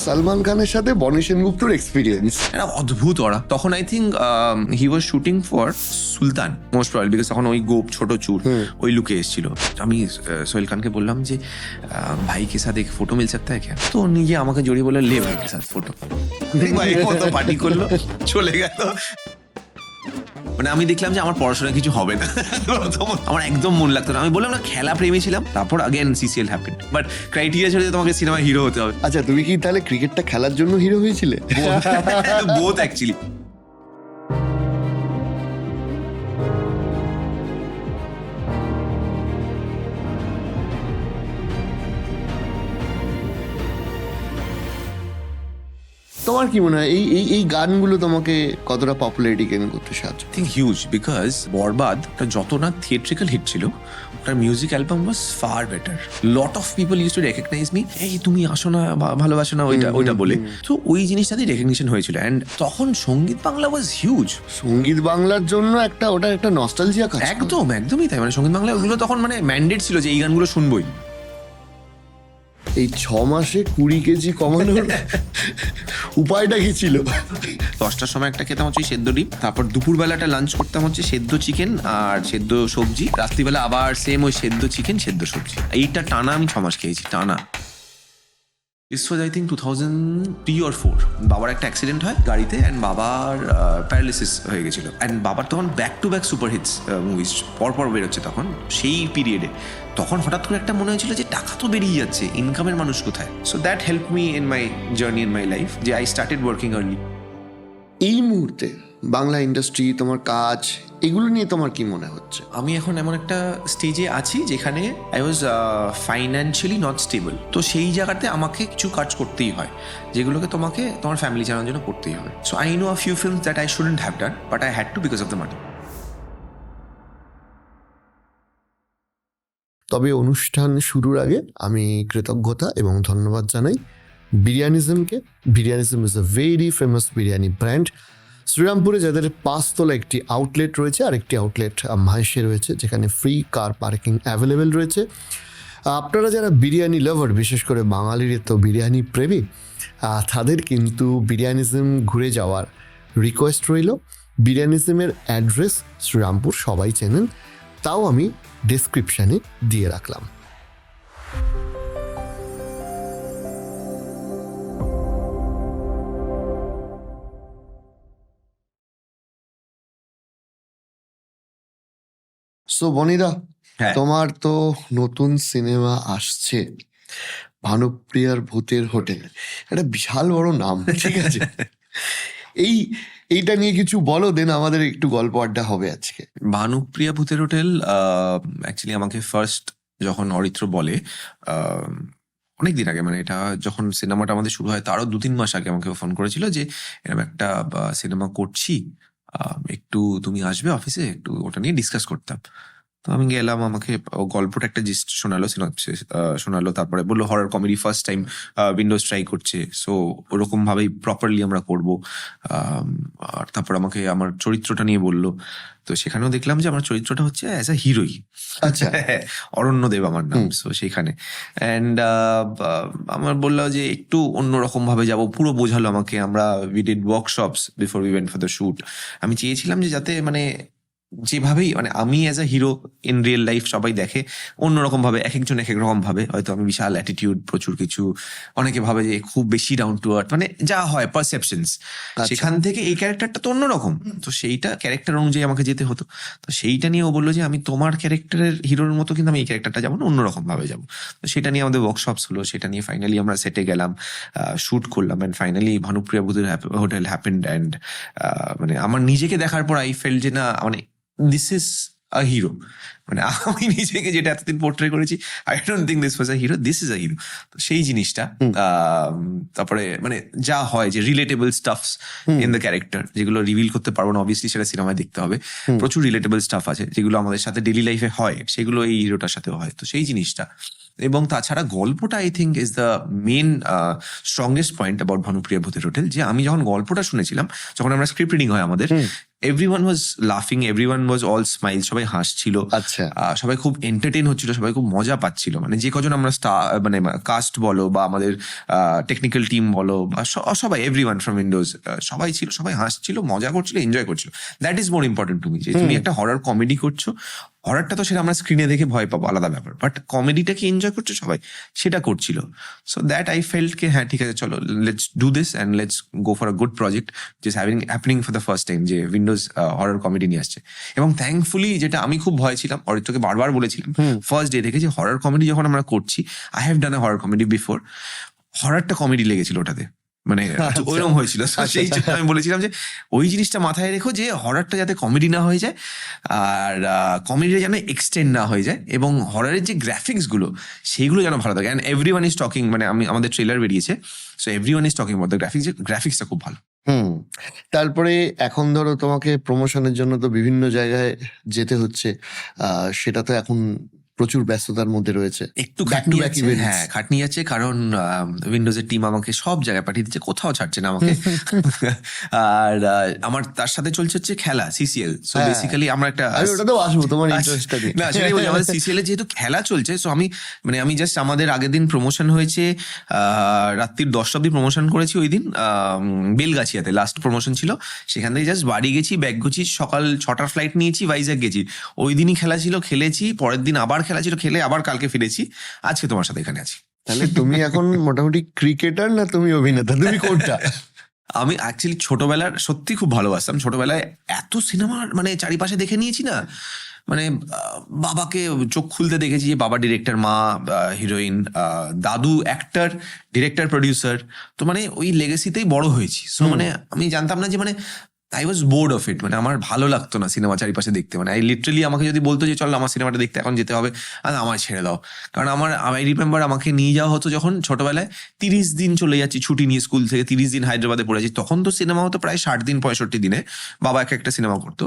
সালমান খানের সাথে বনি সেনগুপ্তর এক্সপিরিয়েন্স একটা অদ্ভুত ওরা তখন I think he was shooting for Sultan most probably, because তখন ওই গোপ ছোট চুর ওই লুকে এসেছিল। আমি সোহেল খানকে বললাম যে ভাই কে সাথে ফটো মিল सकता है क्या, তো নিজে আমাকে জড়িয়ে বলে লে ভাই কে সাথে ফটো, ভাই কত পার্টি করলো চলে গেল। মানে আমি দেখলাম যে আমার পড়াশোনা কিছু হবে না, আমার একদম মন লাগতো না। আমি বললাম না খেলা প্রেমী ছিলাম, তারপর again CCl happened, but criteria ছিল যে তোমাকে সিনেমা হিরো হতে হবে। আচ্ছা, তুমি কি তাহলে ক্রিকেটটা খেলার জন্য হিরো হয়েছিলে? Both actually. তোমার কি মনে হয় এই এই এই গানগুলো তোমাকে কতটা পপুলারিটি গেইন করতে সাহায্য? I think huge, because বরবাদ যত না থিয়েট্রিক্যাল হিট ছিল, ওটার music album was far better. Lot of people use to recognise me, এই তুমি আসো না, ভালোবাসো না, ওইটা বলে। তো ওই জিনিসটাতেই রেকগনিশন হয়েছিল। অ্যান্ড তখন সঙ্গীত বাংলা ওয়াজ হিউজ। সঙ্গীত বাংলার জন্য ওটা একটা নস্টালজিয়া কাজ। একদমই তাই। মানে সঙ্গীত বাংলা ওগুলো তখন মানে ম্যান্ডেট ছিল যে এই গানগুলো শুনবই। এই 6 মাসে 20 কেজি কমানোর উপায়টা কি ছিল? 10টার সময় একটা খেতাম হচ্ছে সেদ্ধ ডিম, তারপর দুপুরবেলাটা লাঞ্চ করতাম হচ্ছে সেদ্ধ চিকেন আর সেদ্ধ সবজি, রাত্রিবেলা আবার সেম ওই সেদ্ধ চিকেন সেদ্ধ সবজি। এইটা টানা আমি 6 মাস খেয়েছি টানা। This was I think 2003 or 4. বাবার একটা অ্যাক্সিডেন্ট হয় গাড়িতে, অ্যান্ড বাবার প্যারালিসিস হয়ে গেছিল। অ্যান্ড বাবার তখন back to back super hits movies পরপর বেরোচ্ছে তখন সেই পিরিয়ডে। তখন হঠাৎ করে একটা মনে হয়েছিল যে টাকা তো বেরিয়ে যাচ্ছে, ইনকামের মানুষ কোথায়? So that help me in my journey in my life, যে আই স্টার্টেড ওয়ার্কিং আর্লি। এই মুহূর্তে বাংলা ইন্ডাস্ট্রি, তোমার কাজ, এগুলো নিয়ে তোমার কি মনে হচ্ছে? আমি এখন এমন একটা স্টেজে আছি যেখানে I was financially not stable. তো সেই জায়গাতে আমাকে কিছু কাজ করতেই হয়, যেগুলোকে তোমাকে তোমার ফ্যামিলি চালানোর জন্য করতেই হবে। So I know a few films that I shouldn't have done, but I had to because of the money. তবে অনুষ্ঠান শুরুর আগে আমি কৃতজ্ঞতা এবং ধন্যবাদ জানাই বিরিয়ানিজমকে। Biryanism is a very famous biryani brand. শ্রীরামপুরে যাদের 5 তলা একটি আউটলেট রয়েছে, আর একটি আউটলেট মহেশে রয়েছে, যেখানে ফ্রি কার পার্কিং অ্যাভেলেবেল রয়েছে। আপনারা যারা বিরিয়ানি লাভার, বিশেষ করে বাঙালির তো বিরিয়ানি প্রেমী, তাদের কিন্তু বিরিয়ানিজম ঘুরে যাওয়ার রিকোয়েস্ট রইল। বিরিয়ানিজমের অ্যাড্রেস শ্রীরামপুর সবাই চেনেন, তাও আমি ডেসক্রিপশানে দিয়ে রাখলাম। সো বনিদা, হ্যাঁ। তোমার তো নতুন সিনেমা আসছে, ভানুপ্রিয়ার ভূতের হোটেল। একটা বিশাল বড় নাম, ঠিক আছে? এইটা নিয়ে কিছু বলো, দেন আমাদের একটু গল্প আড্ডা হবে আজকে। ভানুপ্রিয়া ভূতের হোটেল অ্যাকচুয়ালি আমাকে ফার্স্ট যখন অরিত্র বলে অনেকদিন আগে, মানে এটা যখন সিনেমাটা আমাদের শুরু হয় তারও 2-3 মাস আগে আমাকে ফোন করেছিল যে এরকম একটা সিনেমা করছি, একটু তুমি আসবে অফিসে, একটু ওটা নিয়ে ডিসকাস করতাম। তো আমি গেলাম, আমাকে গল্পটা একটা জিস্ট শোনালো, শোনালো, তারপরে বললো horror comedy first time Windows try করছে, সো ওরকম ভাবেই প্রপারলি আমরা করব। আর তারপর আমাকে আমার চরিত্রটা নিয়ে বললো। তো সেখানেও দেখলাম যে আমার চরিত্রটা হচ্ছে অ্যাজ আ হিরোই। আচ্ছা। অরণ্যদেব আমার নাম। সো সেখানে অ্যান্ড আমার বললো যে একটু অন্যরকম ভাবে যাবো, পুরো বোঝালো আমাকে। আমরা we did workshops before we went for the shoot. আমি চেয়েছিলাম যে যাতে মানে যেভাবেই মানে আমি as a hero in real life সবাই দেখে অন্যরকম ভাবে, এক একজন এক এক রকম ভাবে। হয়তো আমি বিশাল অ্যাটিটিউড, প্রচুর কিছু, অনেকে ভাবে যে খুব বেশি ডাউন টু আর্থ, মানে যা হয় পারসেপশনস, সেখান থেকে এই ক্যারেক্টারটা তো অন্যরকম। তো সেইটা ক্যারেক্টার অনুযায়ী আমাকে যেতে হতো। তো সেইটা নিয়ে ও বললো যে আমি তোমার ক্যারেক্টারের হিরোর মতো, কিন্তু আমি এই ক্যারেক্টারটা যাবো না, অন্যরকম ভাবে যাবো। তো সেটা নিয়ে আমাদের ওয়ার্কশপস হলো, সেটা নিয়ে ফাইনালি আমরা সেটে গেলাম, শুট করলাম, and finally Bhanupriya Bhooter hotel happened. And মানে আমার নিজেকে দেখার পর আই ফেল্ট যে না, মানে দিস ইজ আ হিরো। মানে আমি নিজেকে যেটা এতদিন পোর্ট্রে করেছি, I don't think this was a hero, this is a hero. তো সেই জিনিসটা, তারপরে মানে যা হয় যে relatable stuffs in the character, যেগুলো রিভিল করতে পারবো না, অবভিয়াসলি সেটা সিনেমায় দেখতে হবে। প্রচুর রিলেটেবল স্টাফ আছে যেগুলো আমাদের সাথে ডেইলি লাইফে হয়, সেগুলো এই হিরোটার সাথেও হয়। তো সেই জিনিসটা, এবং তাছাড়া গল্পটা I think is the main strongest point about Bhanupriya Bhooter Hotel. যে আমি যখন গল্পটা শুনেছিলাম, যখন আমরা স্ক্রিপ্ট রিডিং হয় আমাদের, এভরিওয়ান ওয়াজ লাফিং, এভরিওয়ান ওয়াজ অল স্মাইল, সবাই হাসছিল, আচ্ছা। সবাই খুব এন্টারটেইন হচ্ছিল, সবাই খুব মজা পাচ্ছিল। মানে যে কজন আমরা মানে কাস্ট বলো বা আমাদের টেকনিক্যাল টিম বলো বা সবাই, এভরিওয়ান ফ্রম উইন্ডোজ, সবাই ছিল, সবাই হাসছিল, মজা করছিল, এনজয় করছিল। That is more important to me, যে তুমি একটা হরর কমেডি করছো। হররটা তো সেটা আমরা স্ক্রিনে দেখে ভয় পাবো, আলাদা ব্যাপার, বাট কমেডিটাকে এনজয় করছো সবাই, সেটা করছিল। সো দ্যাট আই ফেল্ট কে হ্যাঁ ঠিক আছে, চলো let's do this and let's go for a good project যেটা happening for the first time, যে উইন্ডোজ হরর কমেডি নিয়ে আসছে। এবং থ্যাঙ্কফুলি, যেটা আমি খুব ভয় ছিলাম, অরিত্রকে বারবার বলেছিলাম ফার্স্ট ডে থেকে, যে হরর কমেডি যখন আমরা করছি, I have done a horror comedy before, হররটা কমেডি লেগেছিল ওটাতে, মানে ওইরকম হয়েছিল। সেই জন্য আমি বলেছিলাম যে ওই জিনিসটা মাথায় রেখো, যে হররটা যাতে কমেডি না হয়ে যায়, আর কমেডিটা যেন এক্সটেন্ড না হয়ে যায়, এবং হররের যে গ্রাফিক্স গুলো সেইগুলো যেন ভালো থাকে। অ্যান্ড এভরিওয়ান ইজ টকিং, মানে আমাদের ট্রেলার বেরিয়েছে, so everyone is talking about the graphics, গ্রাফিক্সটা খুব ভালো। তারপরে এখন ধরো তোমাকে প্রমোশনের জন্য তো বিভিন্ন জায়গায় যেতে হচ্ছে, সেটা তো এখন প্রচুর ব্যস্ততার মধ্যে রয়েছে। একটু Back to খাটনি back আছে, events. হ্যাঁ খাটনি আছে, কারণ উইন্ডোজের টিম আমাকে সব জায়গায় পাঠিয়ে দিচ্ছে, কোথাও ছাড়ছে না আমাকে। আর আমার তার সাথে চলছে হচ্ছে খেলা, সিসিএল। সো হ্যাঁ। বেসিক্যালি আমরা একটা আমি ওটাতেও আসবো তোমার আচ্ছা, ইন্টারেস্টটা দিয়ে। না সেটাই বলি, আমাদের সিসিএল এ যেহেতু খেলা চলছে, সো আমি জাস্ট আমাদের আগের দিন প্রমোশন হয়েছে, রাত্রির 10টা অব্দি প্রমোশন করেছি ওই দিন, বেলগাছিয়াতে লাস্ট প্রমোশন ছিল। সেখান থেকে জাস্ট বাড়ি গেছি, ব্যাগ গুছি, সকাল 6টার ফ্লাইট নিয়েছি, ভাইজ্যাগ গেছি, ওই দিনই খেলা ছিল, খেলেছি, পরের দিন আবার খেলা ছিল, খেলে আবার কালকে ফিরেছি, আজকে তোমার সাথে এখানে আছি। তাহলে তুমি এখন মোটামুটি ক্রিকেটার না তুমি অভিনেতা, তুমি কোনটা? আমি অ্যাকচুয়ালি ছোটবেলার সত্যি খুব ভালোবাসতাম, ছোটবেলায় এত সিনেমার মানে চারিপাশে দেখে নিয়েছি না, মানে বাবাকে চোখ খুলতে দেখেছি, যে বাবা ডিরেক্টর, মা হিরোইন, দাদু অ্যাক্টর, ডিরেক্টর, প্রডিউসার, তো মানে ওই লেগেসিতেই বড় হয়েছি। সো মানে আমি জানতাম না যে মানে I was board of it, মানে আমার ভালো লাগতো না সিনেমা চারিপাশে দেখতে। মানে আই লিটারালি, আমাকে যদি বলতো যে চল আমার সিনেমাটা দেখতে এখন যেতে হবে, আর আমায় ছেড়ে দাও। কারণ আই রিমেম্বার আমাকে নিয়ে যাওয়া হতো যখন ছোটবেলায়, 30 দিন চলে যাচ্ছি ছুটি নিয়ে স্কুল থেকে, 30 দিন হায়দ্রাবাদে পড়েছি, তখন তো সিনেমা হতো প্রায় 60 দিন 65 দিনে, বাবা একটা সিনেমা করতো।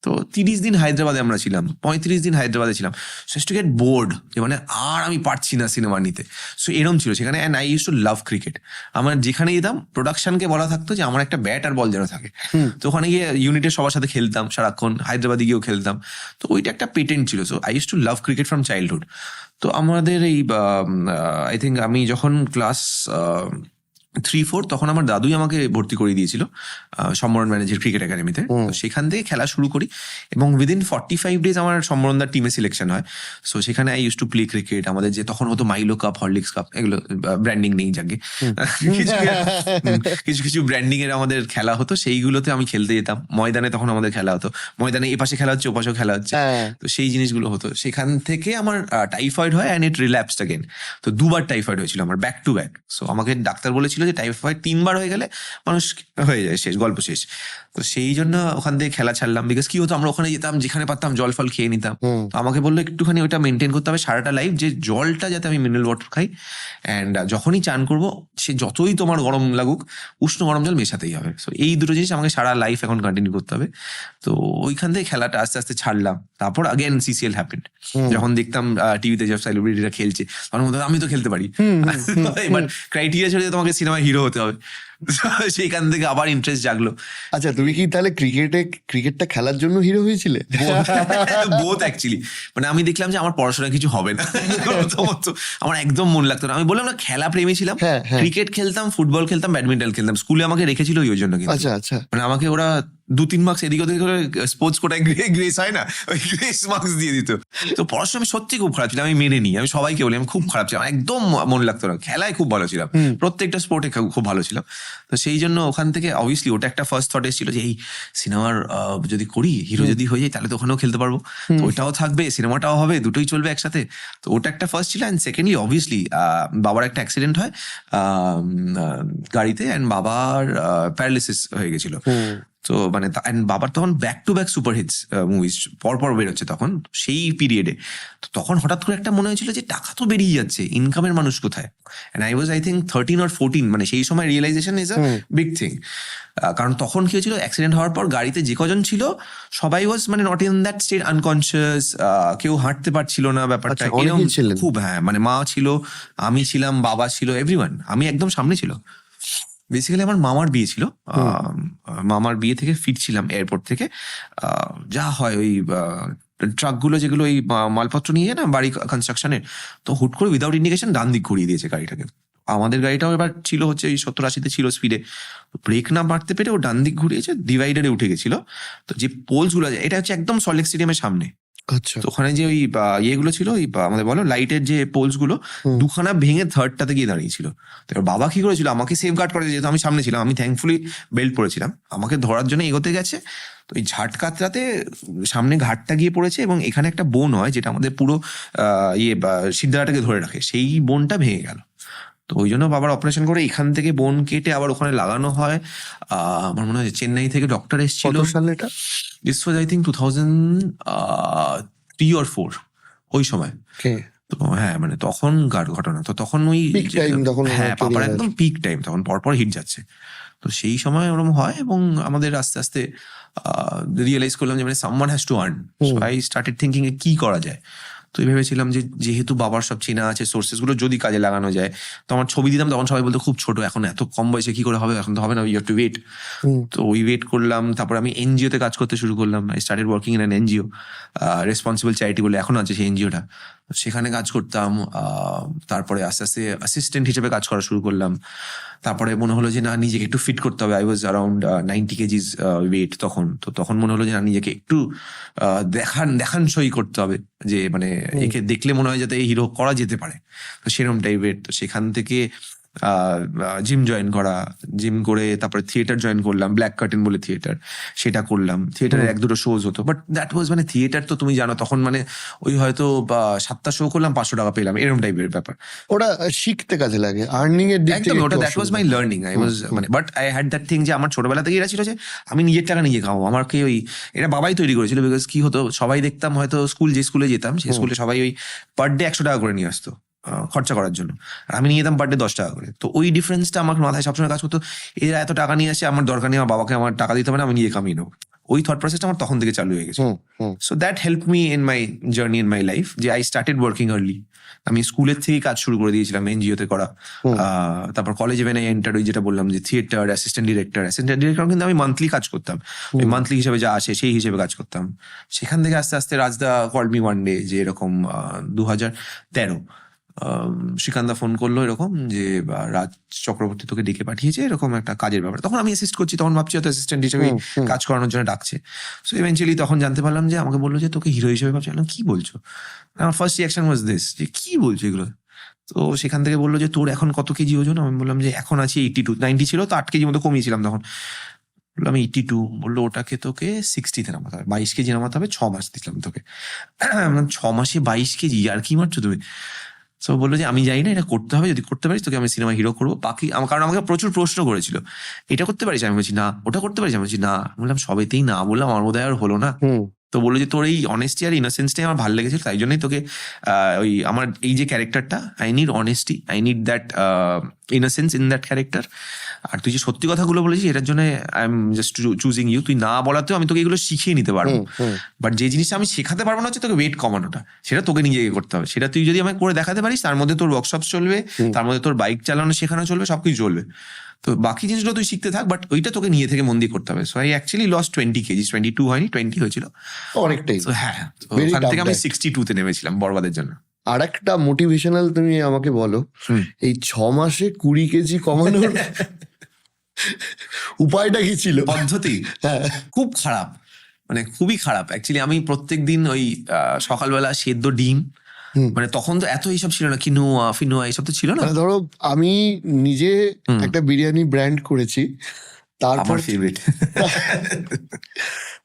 তো 30 দিন হায়দ্রাবাদে আমরা ছিলাম, 35 দিন হায়দ্রাবাদে ছিলাম। সো টু গেট বোর্ড, যে মানে আর আমি পারছি না সিনেমা নিতে। সো এরম ছিল সেখানে। And I use to love cricket. আমার যেখানে যেতাম, প্রোডাকশনকে বলা থাকতো যে আমার একটা ব্যাট আর বল যেন থাকে। তো ওখানে গিয়ে ইউনিটের সবার সাথে খেলতাম সারাক্ষণ, হায়দ্রাবাদে গিয়েও খেলতাম। তো ওইটা একটা পেটেন্ট ছিল। So I use to love cricket from childhood. তো আমাদের এই আই থিঙ্ক আমি যখন ক্লাস 3-4, তখন আমার দাদুই আমাকে ভর্তি করে দিয়েছিল সম্বরণ ম্যানেজার ক্রিকেট একাডেমিতে। সেখান থেকে খেলা শুরু করি, এবং উইদিন 45 ডেজ আমার সম্বরণদার টিমে সিলেকশন হয়। সো সেখানে I use to play cricket. আমাদের যে তখন হতো মাইলো কাপ, হরলিক্স কাপ, এগুলো ব্র্যান্ডিং নেই যাকে, কিছু কিছু ব্র্যান্ডিং এর আমাদের খেলা হতো, সেইগুলোতে আমি খেলতে যেতাম। ময়দানে তখন আমাদের খেলা হতো, ময়দানে এপাশে খেলা হচ্ছে, ওপাশেও খেলা হচ্ছে, তো সেই জিনিসগুলো হতো। সেখান থেকে আমার টাইফয়েড হয়, অ্যান্ড ইট রিল্যাপসড অ্যাগেন। তো 2বার টাইফয়েড হয়েছিল আমার, ব্যাক টু ব্যাক। সো আমাকে ডাক্তার বলেছিল যে টাইফয়েড 3বার হয়ে গেলে মানুষ হয়ে যায়, শেষ, গল্প শেষ। তো সেই জন্য ওখান থেকে খেলা ছাড়লাম। বিকজ কি হতো, আমরা ওখানে যেতাম, যেখানে পারতাম জল ফল খেয়ে নিতাম। তো আমাকে বললো একটুখানি ওটা মেনটেন করতে হবে সারাটা লাইফ, যে জলটা যাতে আমি মিনারেল ওয়াটার খাই, অ্যান্ড যখনই চান করবো, সে যতই তোমার গরম লাগুক, উষ্ণ গরম জল মেশাতেই হবে। সো এই দুটো জিনিস আমাকে সারা লাইফ এখন কন্টিনিউ করতে হবে। তো ওইখান থেকে খেলাটা আস্তে আস্তে ছাড়লাম। তারপর আগেন সিসিএল হ্যাপেন্ড। যখন দেখতাম টিভিতে যে সেলিব্রিটিরা খেলছে, তখন মধ্যে আমি তো খেলতে পারি, এবার ক্রাইটেরিয়া ছিল যে তোমাকে সিনেমায় হিরো হতে হবে। সেইখান থেকে আবার ইন্টারেস্ট জাগলো। আচ্ছা, তুমি কি তাহলে ক্রিকেটটা খেলার জন্য হিরো হয়েছিলে? Both actually. মানে আমি দেখলাম যে আমার পড়াশোনা কিছু হবে না, আমার একদম মন লাগতো না। আমি বললাম না, খেলা প্রেমী ছিলাম, ক্রিকেট খেলতাম, ফুটবল খেলতাম, ব্যাডমিন্টন খেলতাম। স্কুলে আমাকে রেখেছিল ওই জন্য। আচ্ছা আচ্ছা। মানে আমাকে ওরা 2-3 মার্কস এদিক ওদিক করে, স্পোর্টস কোটায় গ্রেস হয় না, ওই গ্রেস মার্কস দিয়ে দিত। তো পড়াশোনা আমি সত্যি খুব খারাপ ছিলাম, আমি মেনে নিই, আমি সবাইকে বলি আমি খুব খারাপ ছিলাম, একদম মন লাগতো না। খেলায় খুব ভালো ছিলাম, প্রত্যেকটা স্পোর্টে খুব ভালো ছিলাম। তো সেই জন্য ওখান থেকে অবভিয়াসলি ওটা একটা ফার্স্ট থট এসেছিল যে এই সিনেমার যদি করি, হিরো যদি হয়ে যায়, তাহলে তো ওখানেও খেলতে পারবো, তো ওইটাও থাকবে, সিনেমাটাও হবে, দুটোই চলবে একসাথে। তো ওটা একটা ফার্স্ট ছিল। অ্যান্ড সেকেন্ডলি অবভিয়াসলি বাবার একটা অ্যাক্সিডেন্ট হয় গাড়িতে, অ্যান্ড বাবার প্যারালিসিস হয়ে গেছিল। তো মানে বাবার তখন back to back super hits movies পরপর বেরোচ্ছে তখন, সেই পিরিয়ডে। তো তখন হঠাৎ করে একটা মনে হয়েছিল যে টাকা তো বেরিয়ে যাচ্ছে, ইনকামের মানুষ কোথায়? And I was I think 13 or 14, মানে সেই সময় realisation is a big thing. কারণ তখন কি হয়েছিল, অ্যাক্সিডেন্ট হওয়ার পর গাড়িতে যে কজন ছিল সবাই ওয়াজ মানে not in that state, unconscious, কেউ হাঁটতে পারছিল না, ব্যাপারটা খুব। হ্যাঁ, মানে মা ছিল, আমি ছিলাম, বাবা ছিল, এভরিওয়ান, আমি একদম সামনে ছিল। বেসিক্যালি আমার মামার বিয়ে ছিল। মামার বিয়ে থেকে ফিরছিলাম এয়ারপোর্ট থেকে। যা হয় ওই ট্রাকগুলো যেগুলো ওই মালপত্র নিয়ে না বাড়ি কনস্ট্রাকশনের, তো হুট করে উইদাউট ইন্ডিকেশন ডান দিক ঘুরিয়ে দিয়েছে গাড়িটাকে। আমাদের গাড়িটাও এবার ছিল হচ্ছে ওই 70-80-তে ছিল স্পিডে, ব্রেক না মারতে পেরে ও ডান দিক ঘুরিয়েছে, ডিভাইডারে উঠে গেছিল। তো যে পোলস গুলো আছে, এটা হচ্ছে একদম সল্ট লেক স্টেডিয়ামের সামনে। আচ্ছা, তো ওখানে যে ওই ইয়েগুলো ছিল, ওই আমাদের বলো লাইটের যে পোলস গুলো, দুখানা ভেঙে থার্ডটাতে গিয়ে দাঁড়িয়েছিল। তো এবার বাবা কি করেছিল, আমাকে সেফ গার্ড করে, যেহেতু আমি সামনে ছিলাম, আমি থ্যাঙ্কফুলি বেল্ট পরেছিলাম, আমাকে ধরার জন্য এগোতে গেছে। তো এই ঝাটকাতরাতে সামনে ঘাটটা গিয়ে পড়েছে, এবং এখানে একটা বোন হয় যেটা আমাদের পুরো সিদ্ধাটাকে ধরে রাখে, সেই বোনটা ভেঙে গেল। তো ওই জন্য বাবার অপারেশন করে এখান থেকে বোন কেটে আবার ওখানে লাগানো হয়। আমার মনে হয় চেন্নাই থেকে ডক্টর এসেছিল। কত সালে এটা? This was I think 2003 or 4 ওই সময়। তো হ্যাঁ, মানে তখন ঘটনা, তো তখন ওই Peak time তখন হ্যাঁ, career পাপার এর। একদম পিক টাইম, তখন পরপর হিট যাচ্ছে। তো সেই সময় ওরকম হয়, এবং আমাদের আস্তে আস্তে রিয়েলাইজ করলাম যে মানে someone has to earn. So I started thinking কি করা যায়। তো এই ভেবেছিলাম যে যেহেতু বাবার সব চেনা আছে, সোর্সেস গুলো যদি কাজে লাগানো যায়। তো আমার ছবি দিতাম, তখন সবাই বলতো খুব ছোট, এখন এত কম বয়সে কি করে হবে, এখন তো হবে না, ইউ হ্যাভ টু ওয়েট। তো ওই ওয়েট করলাম, তারপর আমি এনজিওতে কাজ করতে শুরু করলাম। I started working in an NGO, responsible charity বলে এখন আছে সেই এনজিওটা, সেখানে কাজ করতাম। তারপরে আস্তে আস্তে অ্যাসিস্ট্যান্ট হিসেবে কাজ করা শুরু করলাম। তারপরে মনে হলো যে না, নিজেকে একটু ফিট করতে হবে। I was around 90 kgs weight তখন। তো তখন মনে হলো যে না, নিজেকে একটু দেখানসই করতে হবে, যে মানে একে দেখলে মনে হয় যাতে হিরো করা যেতে পারে, তো সেরকম টাইপের। তো সেখান থেকে জিম জয়েন করা, জিম করে তারপরে থিয়েটার জয়েন করলাম, ব্ল্যাক কার্টেন বলে থিয়েটার, সেটা করলাম। থিয়েটারে 1-2 শোজ হতো, বাট দ্যাট ওয়াজ মানে থিয়েটার তো তুমি জানো তখন মানে ওই হয়তো 7টা শো করলাম, 500 টাকা পেলাম, এরকম টাইপের ব্যাপার। ওটা শিখতে কাজে লাগে, আর্নিং এর দিক থেকে একদম, ওটা একটু দ্যাট ওয়াজ মাই অসুবিধা। লার্নিং। আই ওয়াজ মানে, but I had that thing যে আমার ছোটবেলা থেকেই এটা ছিল যে আমি নিজের টাকা নিজে খাবো। আমাকে ওই এটা বাবাই তৈরি করেছিল। বিকজ কি হতো, সবাই দেখতাম হয়তো যে স্কুলে যেতাম, সেই স্কুলে সবাই ওই পার ডে 100 টাকা করে নিয়ে আসতো খরচা করার জন্য, আর আমি নিয়ে যেতাম পার ডে 10 টাকা করে। তো ওই ডিফারেন্সটা আমার মাথায় সবসময় কাজ করতো, এরা এত টাকা নিয়ে আসে, আমার দরকার নেই, আমার বাবাকে আমার টাকা দিতে হবে না, আমি নিজে কামিয়ে নেবো। ওই থট প্রসেসটা আমার তখন থেকে চালু হয়ে গেছে। So that help me in my journey in my life, যে আই স্টার্টেড ওয়ার্কিং আর্লি। আমি স্কুলের থেকেই কাজ শুরু করে দিয়েছিলাম এনজিওতে করা। তারপর কলেজে বেনে এন্টার, ওই যেটা বললাম যে থিয়েটার অ্যাসিস্ট্যান্ট ডিরেক্টর কিন্তু আমি মান্থলি কাজ করতাম। ওই মান্থলি হিসেবে যা আসে সেই হিসেবে কাজ করতাম। সেখান থেকে আস্তে আস্তে Rajda call me one day, যে এরকম 2013 শ্রীকান্দা ফোন করলো এরকম যে রাজ চক্রবর্তী তোকে ডেকে পাঠিয়েছে এরকম একটা কাজের ব্যাপারে। তখন আমি অ্যাসিস্ট করছি, তখন ভাবছি হয়তো অ্যাসিস্ট্যান্ট হিসেবে কাজ করানোর জন্য ডাকছে। সো ইভেন্চুয়ালি তখন জানতে পারলাম যে আমাকে বললো যে তোকে হিরো হিসেবে ভাবছি। বললাম কি বলছো? আমার ফার্স্ট রিয়াকশন ওয়াজ দিস, যে কি বলছো এগুলো। তো সেখান থেকে বললো যে তোর এখন কত কেজি ওজন? আমি বললাম যে এখন আছি 82, 90 ছিল তো 8 কেজি মতো কমিয়েছিলাম তখন। বললাম 82। বললো ওটাকে তোকে 60-তে নামাতে হবে, 22 কেজি নামাতে হবে, 6 মাস দিলাম তোকে। 6 মাসে 22 কেজি, আর কি মারছো তুমি? তো বললো যে আমি জানি না, এটা করতে হবে, যদি করতে পারিস তোকে আমি সিনেমা হিরো করবো। বাকি কারণ আমাকে প্রচুর প্রশ্ন করেছিল, এটা করতে পারিস? আমি বলছি না। ওটা করতে পারিস? আমি বলছি না। বললাম সবেতেই না বললাম, আমার বোধহয় আর হলো না। তো বললো যে তোর এই অনেস্টি আর ইনোসেন্সটাই আমার ভালো লেগেছিল, তাই জন্যই তোকে ওই আমার এই যে ক্যারেক্টারটা, I need honesty, I need that innocence in that character. আর তুই যে সত্যি কথাগুলো বলেছিস, এটার জন্য I am just choosing you. তুই না বলাতেও আমি তোকে এগুলো শিখিয়ে নিতে পারবো, বাট যে জিনিসটা আমি শেখাতে পারবো না হচ্ছে তোকে ওয়েট কমানোটা, সেটা তোকে নিজেকে করতে হবে। সেটা তুই যদি আমাকে করে দেখাতে পারিস, তার মধ্যে তোর ওয়ার্কশপ চলবে, তার মধ্যে তোর বাইক চালানো শেখানো চলবে, সবকিছু চলবে। তো বাকি জিনিসগুলো তুই শিখতে থাক, বাট ওইটা তোকে নিয়ে থেকে মন দিয়ে করতে হবে। So I actually lost 20 KG, 22 হয়নি, 20 হয়েছিল অনেকটাই। তো হ্যাঁ, Very ওখান থেকে tough আমি diet. 62-তে নেমেছিলাম বরবাদের জন্য। আর একটা মোটিভেশনাল তুমি আমাকে বলো, এই 6 মাসে 20 কেজি কমানোর উপায়টা কি ছিল? পদ্ধতি খুব খারাপ, মানে খুবই খারাপ অ্যাকচুয়ালি। আমি প্রত্যেকদিন ওই সকালবেলা সেদ্ধ ডিম, মানে তখন তো এত এইসব ছিল না, কিনোয়া ফিনোয়া এইসব তো ছিল না। মানে ধরো আমি নিজে একটা বিরিয়ানি ব্র্যান্ড করেছি, তারপর আমার ফেভারিট।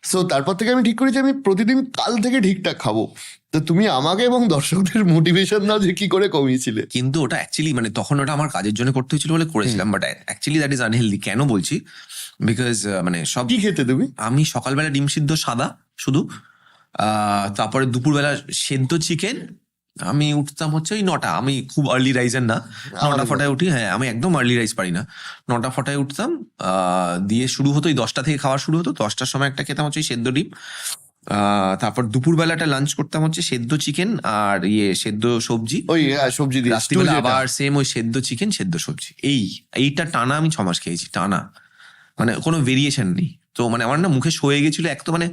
সো তারপর থেকে আমি ঠিক করেছি আমি প্রতিদিন কাল থেকে ঠিকঠাক খাবো। তো তুমি আমাকে এবং দর্শকদের মোটিভেশন দাও যে কি করে কমিয়েছিলে। কিন্তু ওটা অ্যাকচুয়ালি মানে তখন ওটা আমার কাজের জন্য করতে হয়েছিল বলে করেছিলাম, but actually that is unhealthy. কেন বলছি? বিকজ মানে সব কি খেতে তুমি? আমি সকালবেলা ডিম সিদ্ধ সাদা শুধু, তারপরে দুপুরবেলা সেদ্ধ চিকেন। আমি উঠতাম হচ্ছে ওই 9টা, আমি খুব আর্লি রাইজার না, 9টা ফটায় উঠি। হ্যাঁ, আমি একদম আর্লি রাইজ পারি না। 9টা ফটায় উঠতাম, দিয়ে শুরু হতো ওই 10টা থেকে খাওয়া শুরু হতো। 10টার সময় একটা খেতাম হচ্ছে সেদ্ধ ডিম, তারপর দুপুরবেলাটা লাঞ্চ করতাম হচ্ছে সেদ্ধ চিকেন আর সেদ্ধ সবজি। ওই সবজি দিয়ে stew রাত্রিবেলা যেটা। আবার সেম ওই সেদ্ধ চিকেন সেদ্ধ সবজি। এইটা টানা আমি 6 মাস খেয়েছি, টানা, মানে কোনো ভেরিয়েশন নেই। তো মানে আমার না মুখে সয়ে গেছিল, এক তো মানে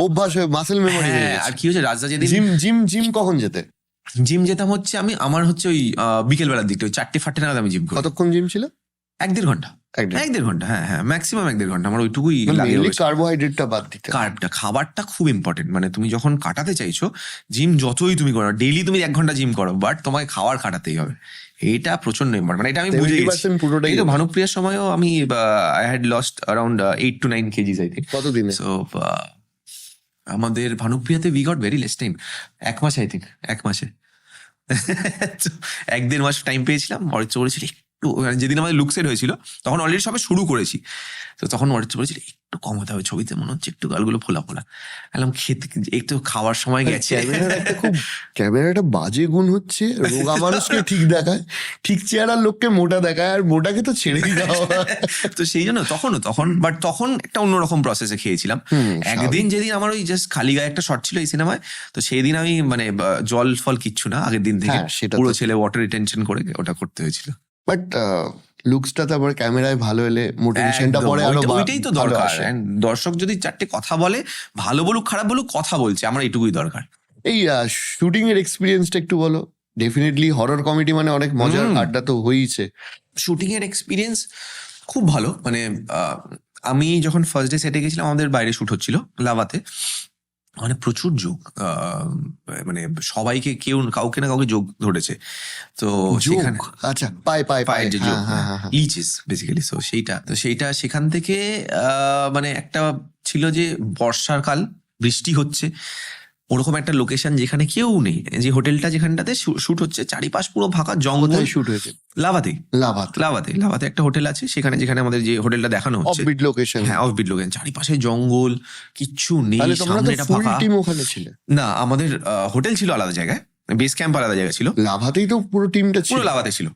অভ্যাস হয়ে মাসেল মেমোরি হয়ে হ্যাঁ। আর গেছে। কি হয়েছে, রাজদা যেদিন জিম কখন যেতে? জিম যেতাম হচ্ছে আমার হচ্ছে ওই বিকেল বেলার দিকটা, ওই 4-5 নাগাদ আমি জিম করি। কতক্ষণ জিম ছিল? 1-1.5 ঘন্টা। 1-1.5 ঘন্টা, হ্যাঁ, ম্যাক্সিমাম 1-1.5 ঘন্টা আমার ওইটুকুই লাগে। মেনলি কার্বোহাইড্রেটটা বাদ দিতে। কার্বটা, খাবারটা খুব ইম্পর্টেন্ট। মানে তুমি যখন কাটাতে চাইছো, জিম যতই তুমি করো, ডেইলি তুমি 1 ঘন্টা জিম করো, বাট তোমাকে খাবার কাটাতেই হবে। এইটা প্রচন্ড ইম্পর্টেন্ট, মানে এটা আমি বুঝে গেছি। 70% পুরোটাই। এই তো ভানুপ্রিয়ার সময়ও আমি I had lost around 8 to 9 KGs I think. কতদিনে? সো আমাদের ভানুপ্রিয়াতে we got very less time, 1 মাসে আই থিঙ্ক, 1 মাসে। 1-1.5 মাস টাইম পেয়েছিলাম। অরিত্র বলেছিল একটু, মানে যেদিন আমাদের লুকসেট হয়েছিল তখন অলরেডি সবে শুরু করেছি, তো তখন অরিত্র বলেছিল একটু কম হতে হবে, ছবিতে মনে হচ্ছে একটু গালগুলো ফোলা ফোলা। বললাম খেতে, একটু খাওয়ার সময় গেছে। ক্যামেরার একটা বাজে গুণ হচ্ছে রোগা মানুষকে ঠিক দেখায়, ঠিক চেহারার লোককে মোটা দেখায়, আর মোটাকে তো ছেড়েই দাও। তো সেই জন্য তখন একটা অন্যরকম প্রসেসে খেয়েছিলাম। একদিন যেদিন আমার ওই জাস্ট খালি গায়ে একটা শট ছিল এই সিনেমায়, তো সেই দিন আমি মানে জল ফল কিচ্ছু না, আগের দিন থেকে হ্যাঁ, সেটা পুরো তো ছেলে ওয়াটার রিটেনশন করে ওটা করতে হয়েছিল। বাট লুকসটা তারপর ক্যামেরায় ভালো এলে মোটিভেশনটা পরে আরো ওইটাই তো দরকার। And দর্শক যদি 4টে কথা বলে, ভালো বলুক খারাপ বলুক, কথা বলছে, আমার এইটুকুই দরকার। এই শুটিং এর এক্সপিরিয়েন্সটা একটু বলো। ডেফিনেটলি হরর কমেডি মানে অনেক মজার আড্ডা তো হয়েছে। শুটিং এর এক্সপিরিয়েন্স খুব ভালো। মানে আমি যখন ফার্স্ট ডে সেটে গেছিলাম, আমাদের বাইরে শুট হচ্ছিল লাভাতে, মানে প্রচুর যোগ, মানে সবাইকে কাউকে না কাউকে যোগ ধরেছে। তো সেখানে আচ্ছা, পায়ে যে যোগ, লিচেস বেসিক্যালি। সো সেইটা সেখান থেকে মানে একটা ছিল যে বর্ষার কাল, বৃষ্টি হচ্ছে, ওরকম একটা লোকেশন যেখানে কেউ নেই, যে হোটেলটা যেখানটাতে শুট হচ্ছে, চারিপাশ পুরো ফাঁকা জঙ্গল। শুট হয়েছে লাভাতে একটা হোটেল আছে, যেখানে আমাদের যে হোটেলটা দেখানো হচ্ছে, অফবিট লোকেশন। হ্যাঁ, অফবিট লোকেশন, চারিপাশে জঙ্গল, কিচ্ছু নেই, সামনেটা ফুল ফাঁকা। টিম ওখানে ছিল না, আমাদের হোটেল ছিল আলাদা জায়গায়, বেস ক্যাম্প আলাদা জায়গায় ছিল। লাভাতেই তো পুরো টিমটা ছিল। পুরো লাভাতে ছিল।